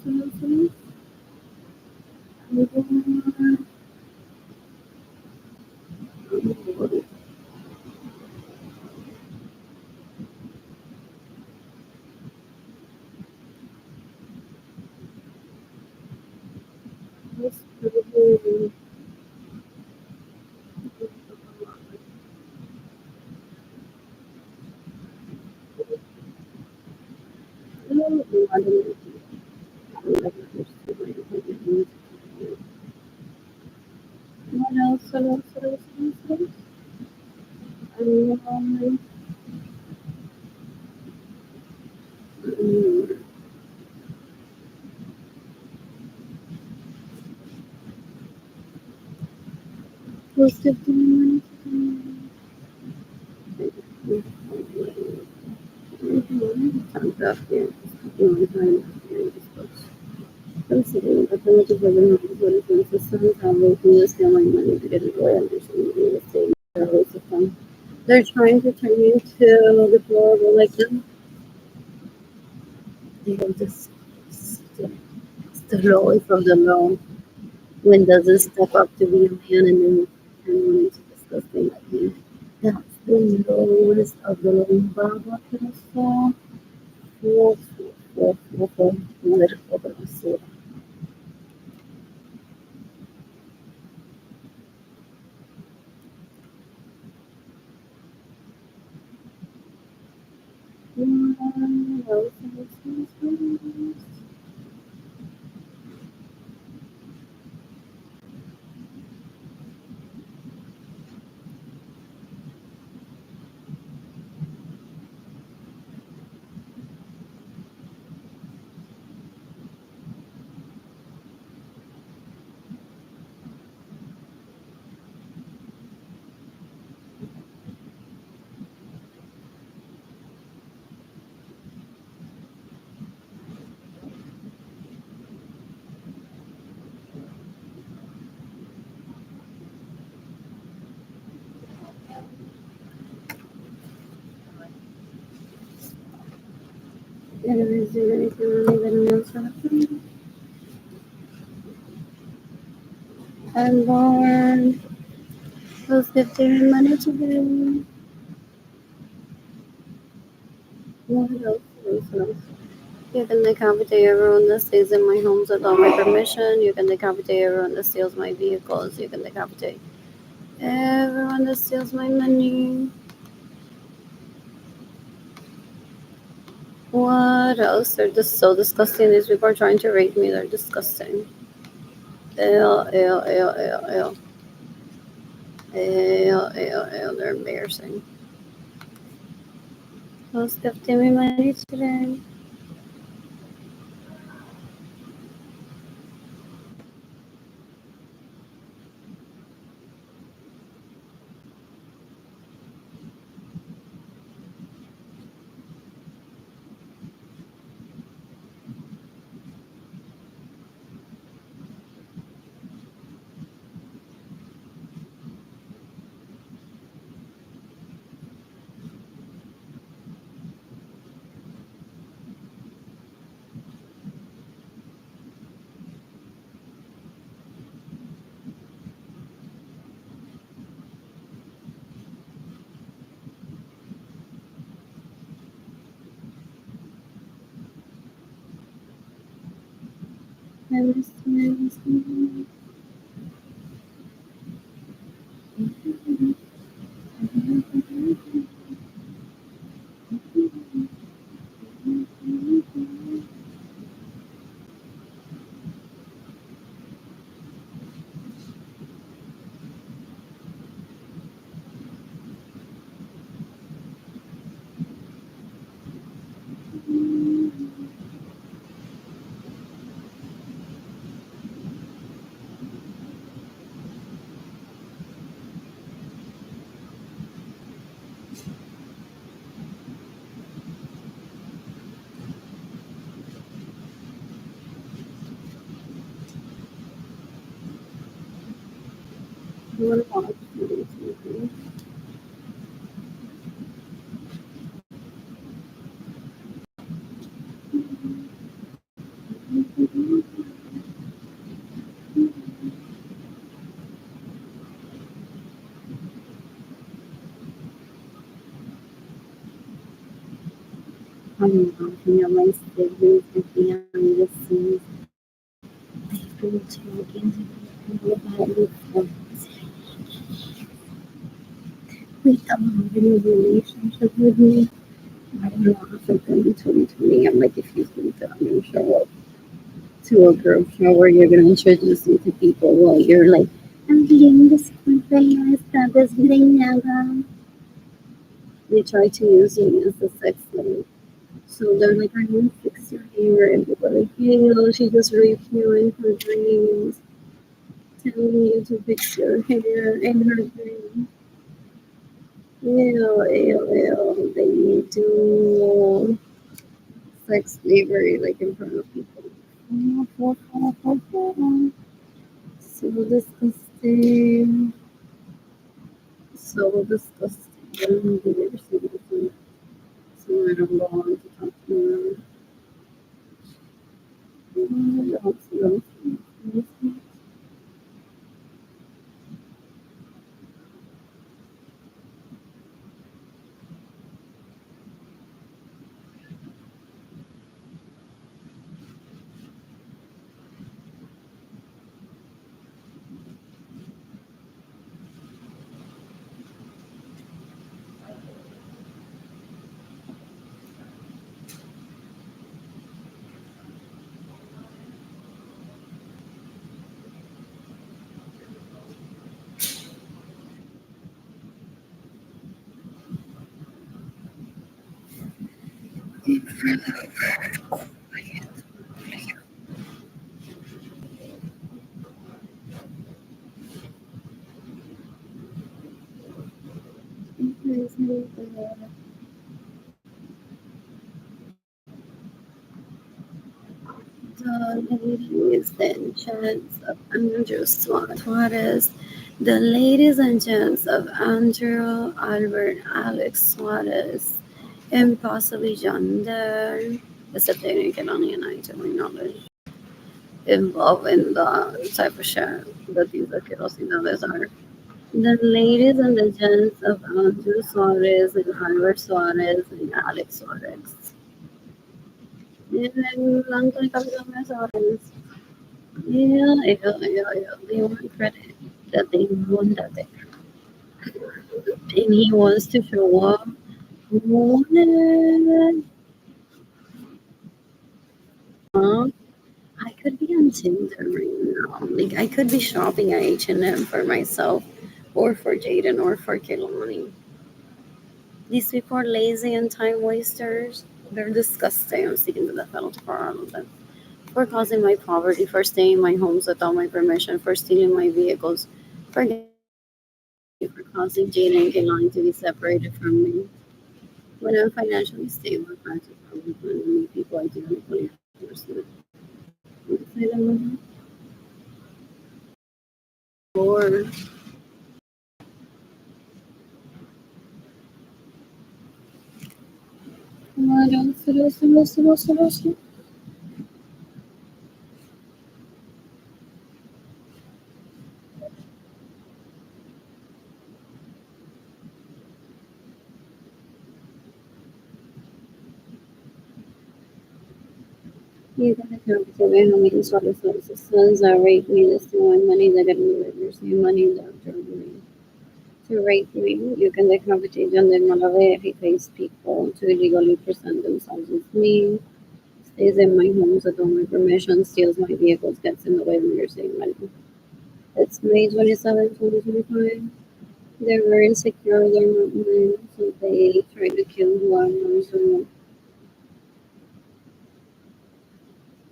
What else? What else? Um, Who's 15 minutes? Time's up here. I'm sitting at the edge of the room, waiting for some time, making this family money to get a boy understanding real estate. They're a waste of time. They're trying to turn me into deplorable like them. They will just stood away from the law when doesn't step up to be a man and then turn on into disgusting like me. That's the lowest of the low Baba Kirasa. Political Brasil. Is there anything really that else happening? And Lord, those 15 minutes again. What else? What else? You can decapitate everyone that stays in my homes without my permission. You can decapitate everyone that steals my vehicles. You can decapitate everyone that steals my money. What else? They're just so disgusting. These people are trying to rape me. They're disgusting. Ew, ew, ew, ew, ew. Ew, ew, ew. They're embarrassing. Who's gifting me money today? You want to watch TV? I'm laughing at my siblings and behind the scenes. They've been talking to people about me for without having a relationship with me. I laugh at them in 2020. I'm like, if you think that I'm going to show up to a girl shower, you're going to introduce me to people while you're like, I'm being disculpe, no está desgreñada. They try to use me as a sex slave. So they're like, I'm going to fix your hair. And people are like, hey, no, she just raped you in her dreams. Telling you to fix your hair in her dreams. Ew, ew, ew. They do sex slavery like in front of people. So disgusting. So disgusting. I don't think I've ever seen this. So I don't go on to talk to them. The ladies and gents of Andrew Suarez, the ladies and gents of Andrew Albert Alex Suarez, and possibly John Dare, except they didn't get on the night to my knowledge, involved in the type of shit that these asquerosidades are. The ladies and the gents of Andrew Suarez and Albert Suarez and Alex Suarez. And then Uncle Capitán Suarez. Yeah, yeah, yeah, yeah. They want credit that they won that day. And he wants to show up. Wanted. I could be on Tinder right now. Like I could be shopping at H&M for myself, or for Jaden, or for Kelani. These people are lazy and time wasters. They're disgusting. I'm seeking the death penalty for all of them. For causing my poverty, for staying in my homes without my permission, for stealing my vehicles, for for causing Jane and Kaylani to be separated from me. When I'm financially stable, I practice public and meet people I do on a 24/7. Say that one more. Come on, don't sit. You can account for how many solar systems are rate me this one money that I receive money that me. To rate me, you can account on the Malawi if he pays people to illegally present themselves as me. Stays in my home without my permission, steals my vehicles, gets in the way when you're saving money. It's May 27, 2025. They were insecure, they're not mine, so they tried to kill who I am. So,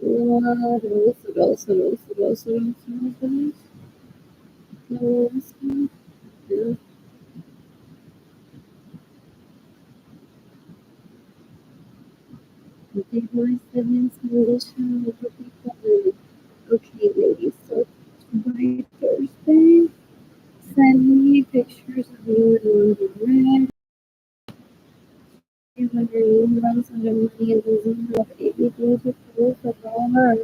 what else? No, yeah. Did my siblings condition with the people? Okay, ladies, so by Thursday, send me pictures of you on the red. You have your new runs out of money and doesn't have anything to prove about her.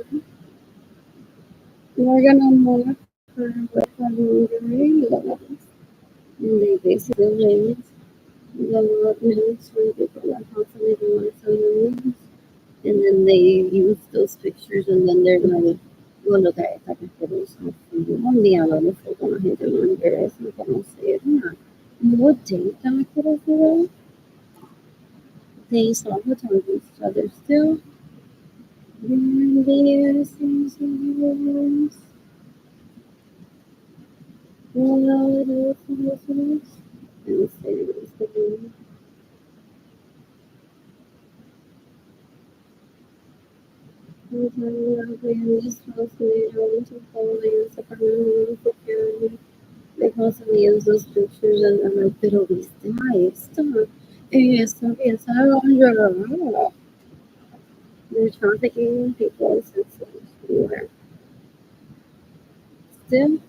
We're gonna mark her with a lingerie levels. And they basically live the minutes from people that constantly don't want to sell their names. And then they use those pictures and then they're like, bueno, esta persona es un diálogo de foto con la gente no interesa conocer nada. What date am I could have they saw the time each other still. There's what else? And say, this was later on to follow the Sacramento security. They constantly use those pictures and I'm like, pero viste a esta, esa Alondra. They're trafficking people since everywhere. Still,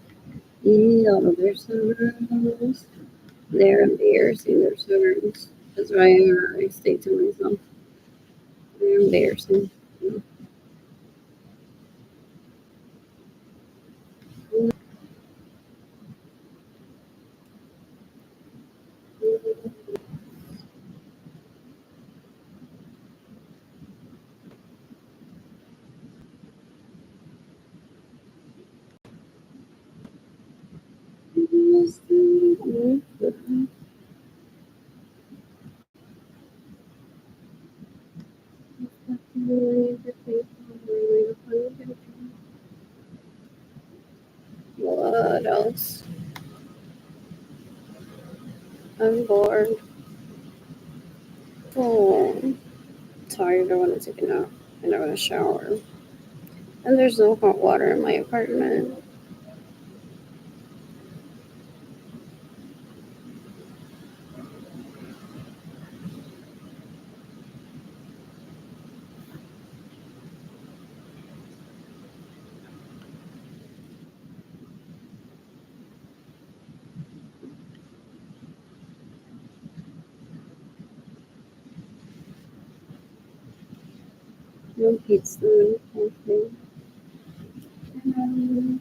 in all of their servers, they're embarrassing their servers. That's why I stay to myself. They're embarrassing. What else? I'm bored. Oh, tired. I want to take a nap. And I want to shower. And there's no hot water in my apartment. No pizza, no coffee. Um,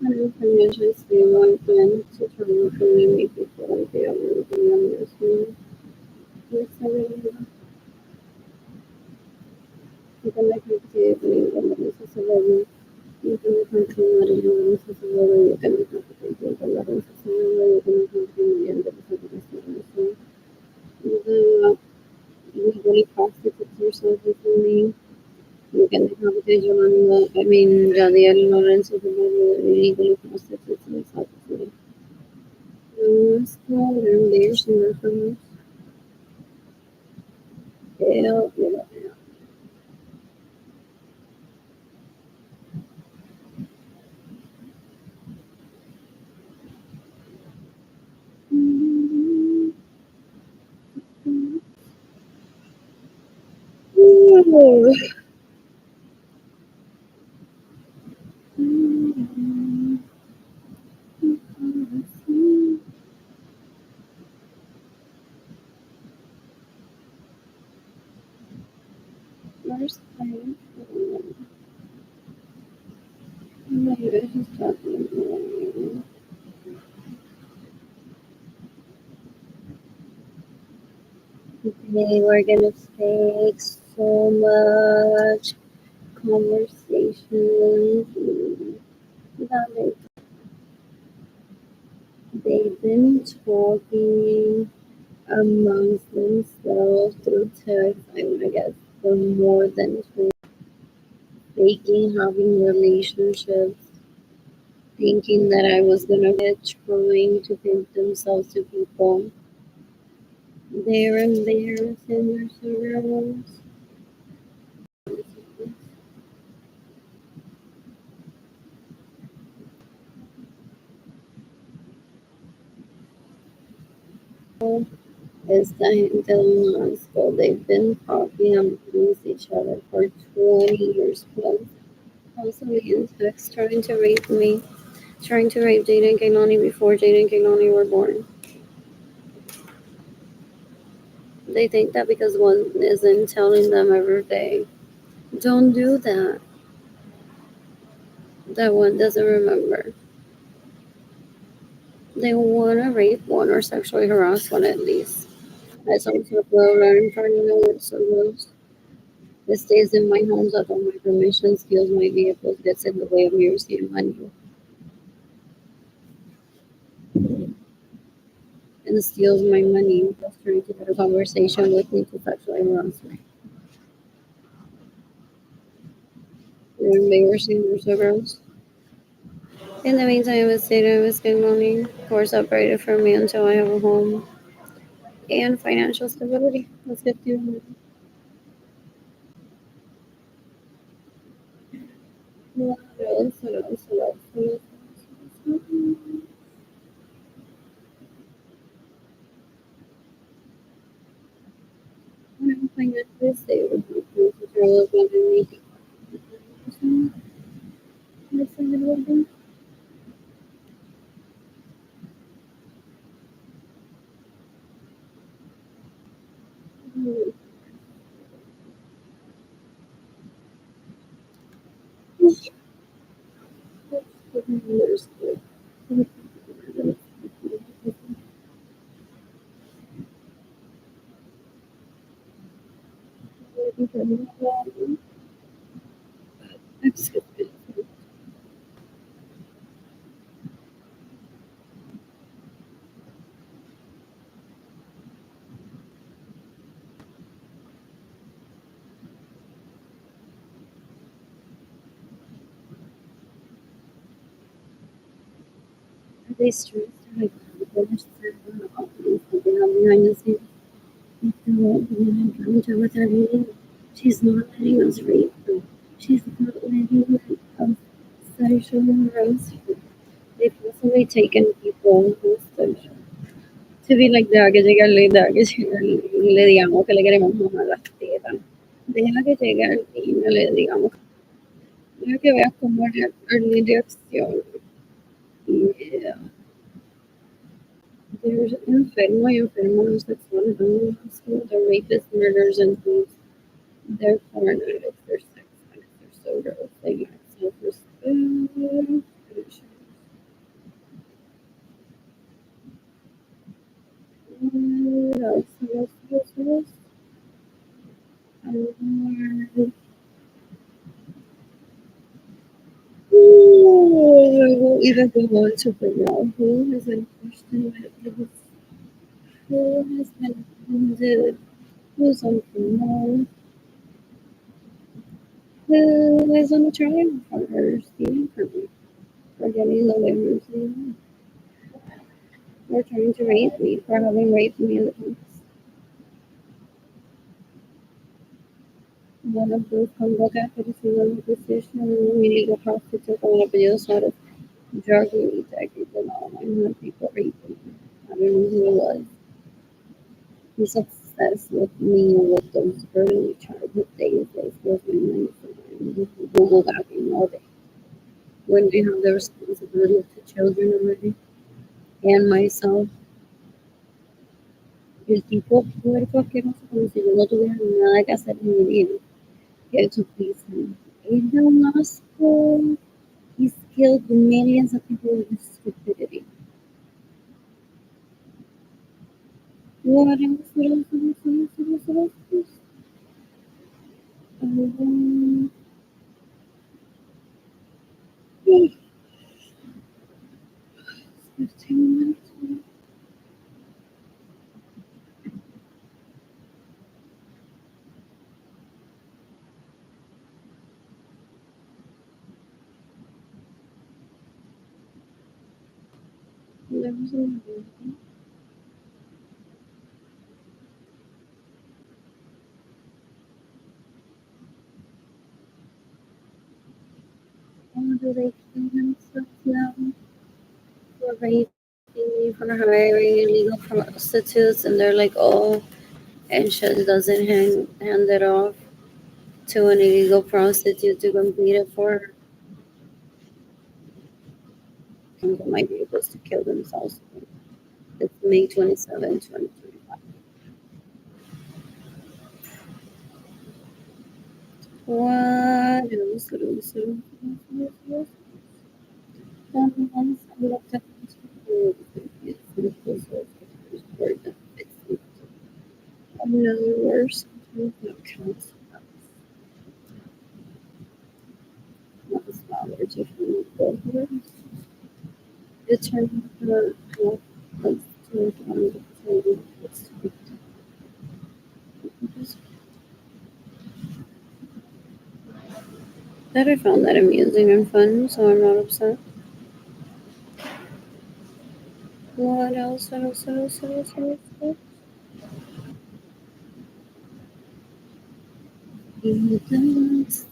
I don't financially stable. I plan to travel for me before I be able to be on this one. You can like to believe in the necessary. You can continue to necessary. You can continue to necessary. You can continue in the necessary. The legally prostitutes yourself with me. You can competition on the, I mean, Jadiel Lawrence is legally prostitutes himself with me. Small and there's nothing Yeah, yeah. Ooh. Where's my maybe he's talking. Today we're gonna take so much conversation that they've been talking amongst themselves through text, I guess, for more than faking having relationships, thinking that I was gonna get trying to paint themselves to people. They're embarrassing themselves. It's time to school. They've been talking amongst each other for 20 years plus. Also, in text, trying to rape me, trying to rape Jada and Kaylani before Jada and Kaylani were born. They think that because one isn't telling them every day, don't do that, that one doesn't remember. They want to rape one or sexually harass one at least. I saw myself well learning from the words so gross. It stays in my home without my permission, steals my vehicles, gets in the way of me receiving money, and steals my money, just trying to get a conversation with me to sexually harass me. They're embarrassing, they're so gross. In the meantime, I stayed in with good money, of course, separated from me until I have a home and financial stability. Let's get through it. What else? What else? What else? What else? I'm financially stable. Control of my money. They stressed like finish certain confidence that they have behind the scenes. If the world didn't encounter with her meeting, she's not letting us rape her. She's not letting us sexually harass her. They've possibly taken people hostage. To be like, deja que llegue y le digamos que le queremos mamar las tetas. Deja que llegue al niño y le digamos, deja que veas cómo early reacción. Yeah. There's enfermo y enfermos sexuales in the school. They're rapists, murderers, and thieves. They're porn addicts. They're sex addicts. They're so gross. They lack self-respect. What else? What else? What else? What else? Ooh, even the one to figure out who has been questioned, who has been wounded, who's on parole, who is on the trial for her stealing from me, for getting the liberty, for trying to rape me, for having raped me in the past. One of those convocatorios y one position illegal prostitute con el apellido Suarez, drug detective, and all my people raping. I don't know who it was. He's obsessed with me with those early childhood days. They was my mind for Google mapping all day. When I have the responsibility of the children already and myself, el tipo puerco asqueroso como si yo no tuviera nada que hacer en mi vida. Get to please him. Ain't that an asshole? He's killed millions of people with his stupidity. What else? What else? What else? What else? What else? What else? What else? Um, 15 minutes. There was another one. Oh, do they kill themselves now for raping me, for hiring illegal prostitutes? And they're like, oh, and she doesn't hand it off to an illegal prostitute to complete it for her. People might be able to kill themselves. It's May 27, 2025. What else? What else? What else? What else? What else? Once I looked at this before, it's another worse. That counts. Not as flowers if you go here. Determine the place to that I found that amusing and fun, so I'm not upset. What else? What else? What else? What else? What else? What else? Dance.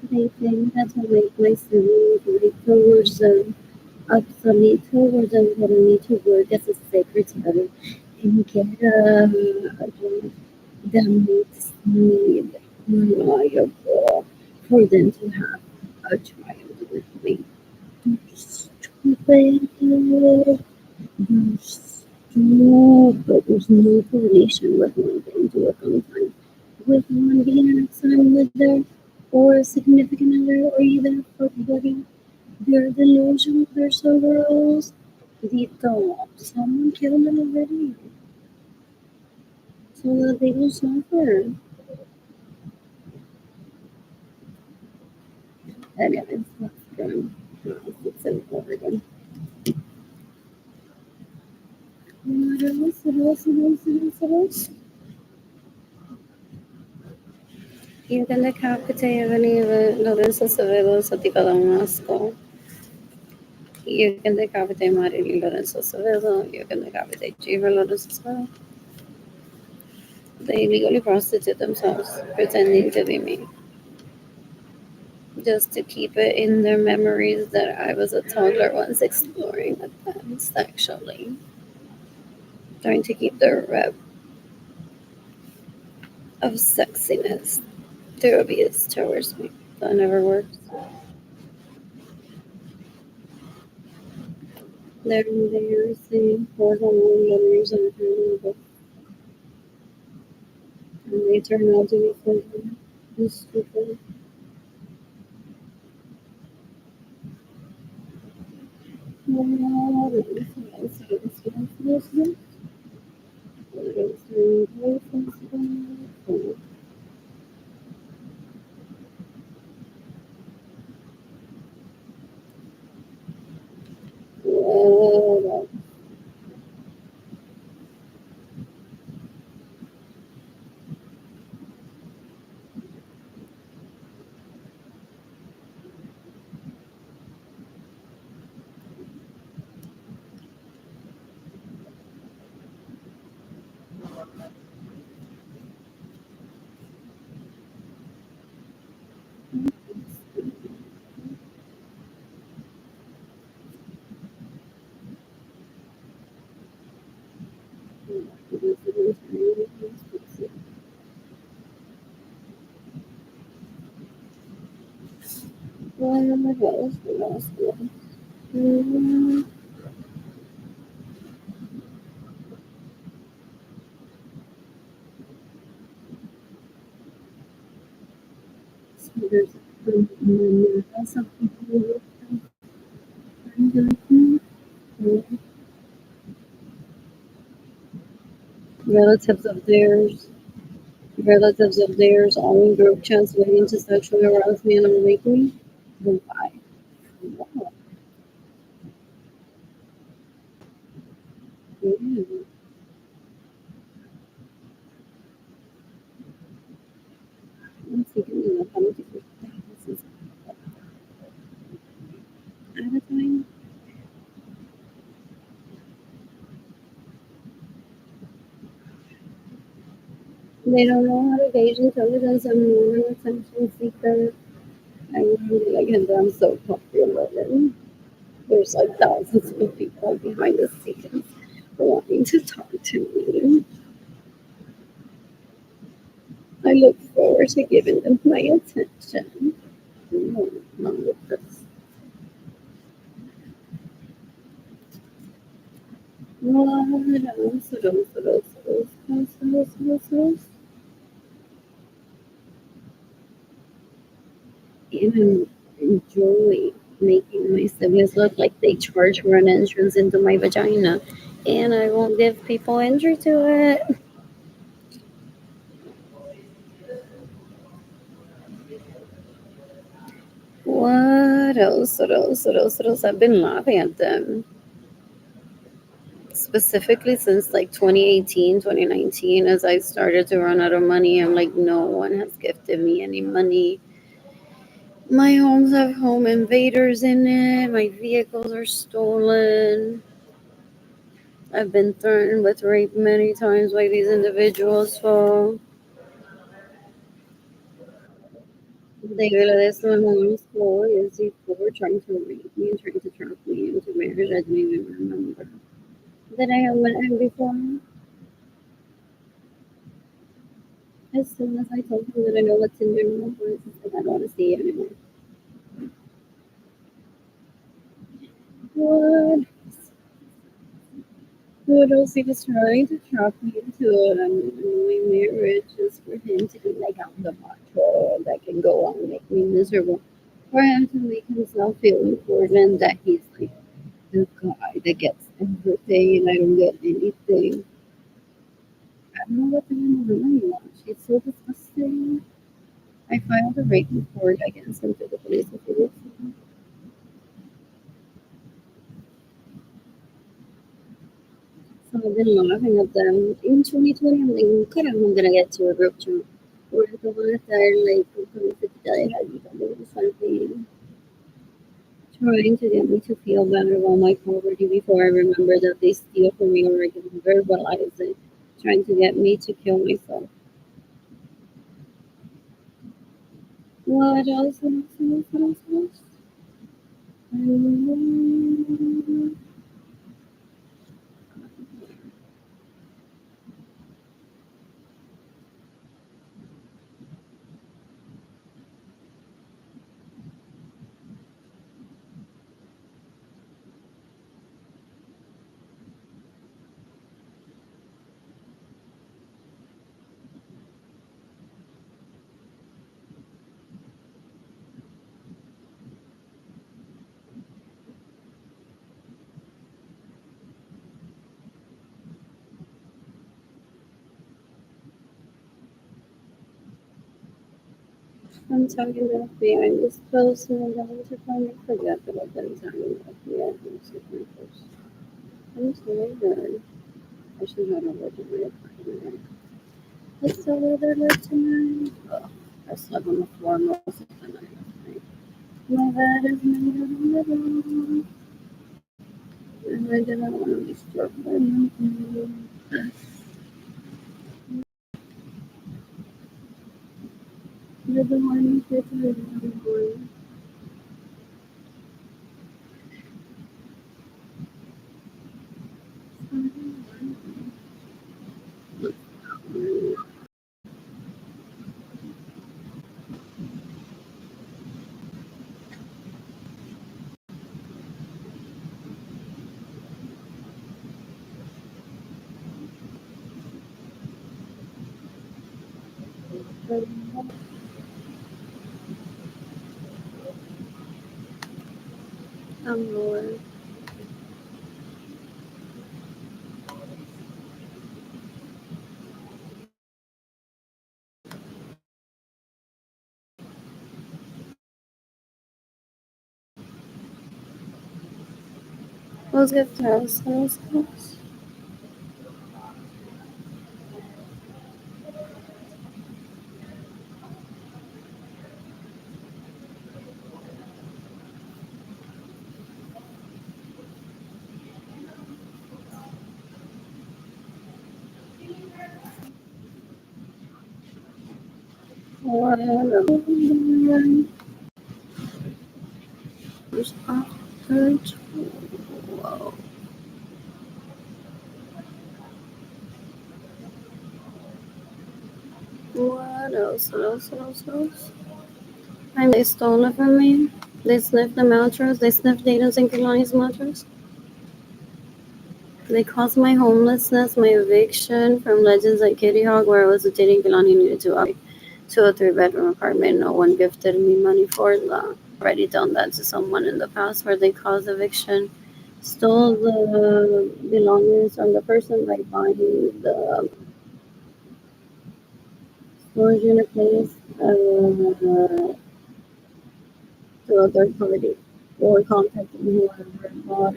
They think that to make my siblings like coercive, obsolete coercive that I need to work as a secretary and get a job that makes me reliable for them to have a child with me. Stupid. There's there's no correlation with one thing to work on time. With one being an excellent mother or a significant other or even a fuck buddy, their delusions, their sorrows, the thought someone killed them already so that they don't suffer. Anyways, that's from it's in Oregon. What else? What else? What else? What else? What else? Io delle capite veniva Lorenzo Savedo Satikada Masco. You can decapitate Marilyn Lorenzo Savedo. You can decapitate Jiva Lorenzo Savedo. They illegally prostitute themselves, pretending to be me. Just to keep it in their memories that I was a toddler once exploring with them sexually. Trying to keep their rep of sexiness through abuse towards me. That never works. They're saying for the long memories of her, and they turn out to be fun and stupid. There's some people relatives of theirs, relatives of theirs, all in group chats waiting to sexually arouse me and awake me. Then why? Wow. Yeah. I'm thinking of how many different things at a time. They don't know how to gauge intelligence. I'm more an attention seeker. I really like him, but I'm so popular. And there's like thousands of people behind the scenes wanting to talk to me. I look forward to giving them my attention. No, not with this. What else? And I enjoy making my siblings look like they charge for an entrance into my vagina. And I won't give people entry to it. What else? What else? What else? What else? I've been laughing at them. Specifically since like 2018, 2019, as I started to run out of money. I'm like, no one has gifted me any money. My homes have home invaders in it. My vehicles are stolen. I've been threatened with rape many times by these individuals. So They realized my mom's school is before trying to rape me and trying to trap me into marriage. I didn't even remember that I had met him before. As soon as I told him that I know what's in your mouth, was like, I don't want to see you anymore. What? What else? He was trying to trap me into an unknowing marriage just for him to be like, I'm the macho that can go on and make me miserable. For him to make himself feel important that he's like the guy that gets everything and I don't get anything. I don't know what the woman wants. She's so disgusting. I filed a rape report against him to the police a few weeks ago. So I've been laughing at them. In 2020, I'm like, caramba, I'm gonna get to a group chat where the ones that are like, they were something trying to get me to feel better about my poverty before I remember that they steal from me or I can verbalize it, trying to get me to kill myself. What else? What else? What else? What else? What else? Um, I'm talking about behind this post and I'm going to finally forget that I've been talking about behind this post. I'm sorry, good. I should not have let you read it. It's a little bit tonight. Oh, I slept on the floor most of the night last night. My bed is made of metal, and I didn't want to be struck by lightning. You're the one who gets me every morning. I'm Lord. Let's get past those guys. What after 12? What else? What else? What else? What else? I mean, they stole it from me. They sniffed the mattress. They sniffed Dayton's and Killarney's mattress. They caused my homelessness, my eviction from Legends at Kitty Hawk, where I was dating Killarney needed to occupy to a three-bedroom apartment. No one gifted me money for that. Already done that to someone in the past where they caused eviction. Stole the belongings from the person by buying the storage unit place to a third party or contacting whoever bought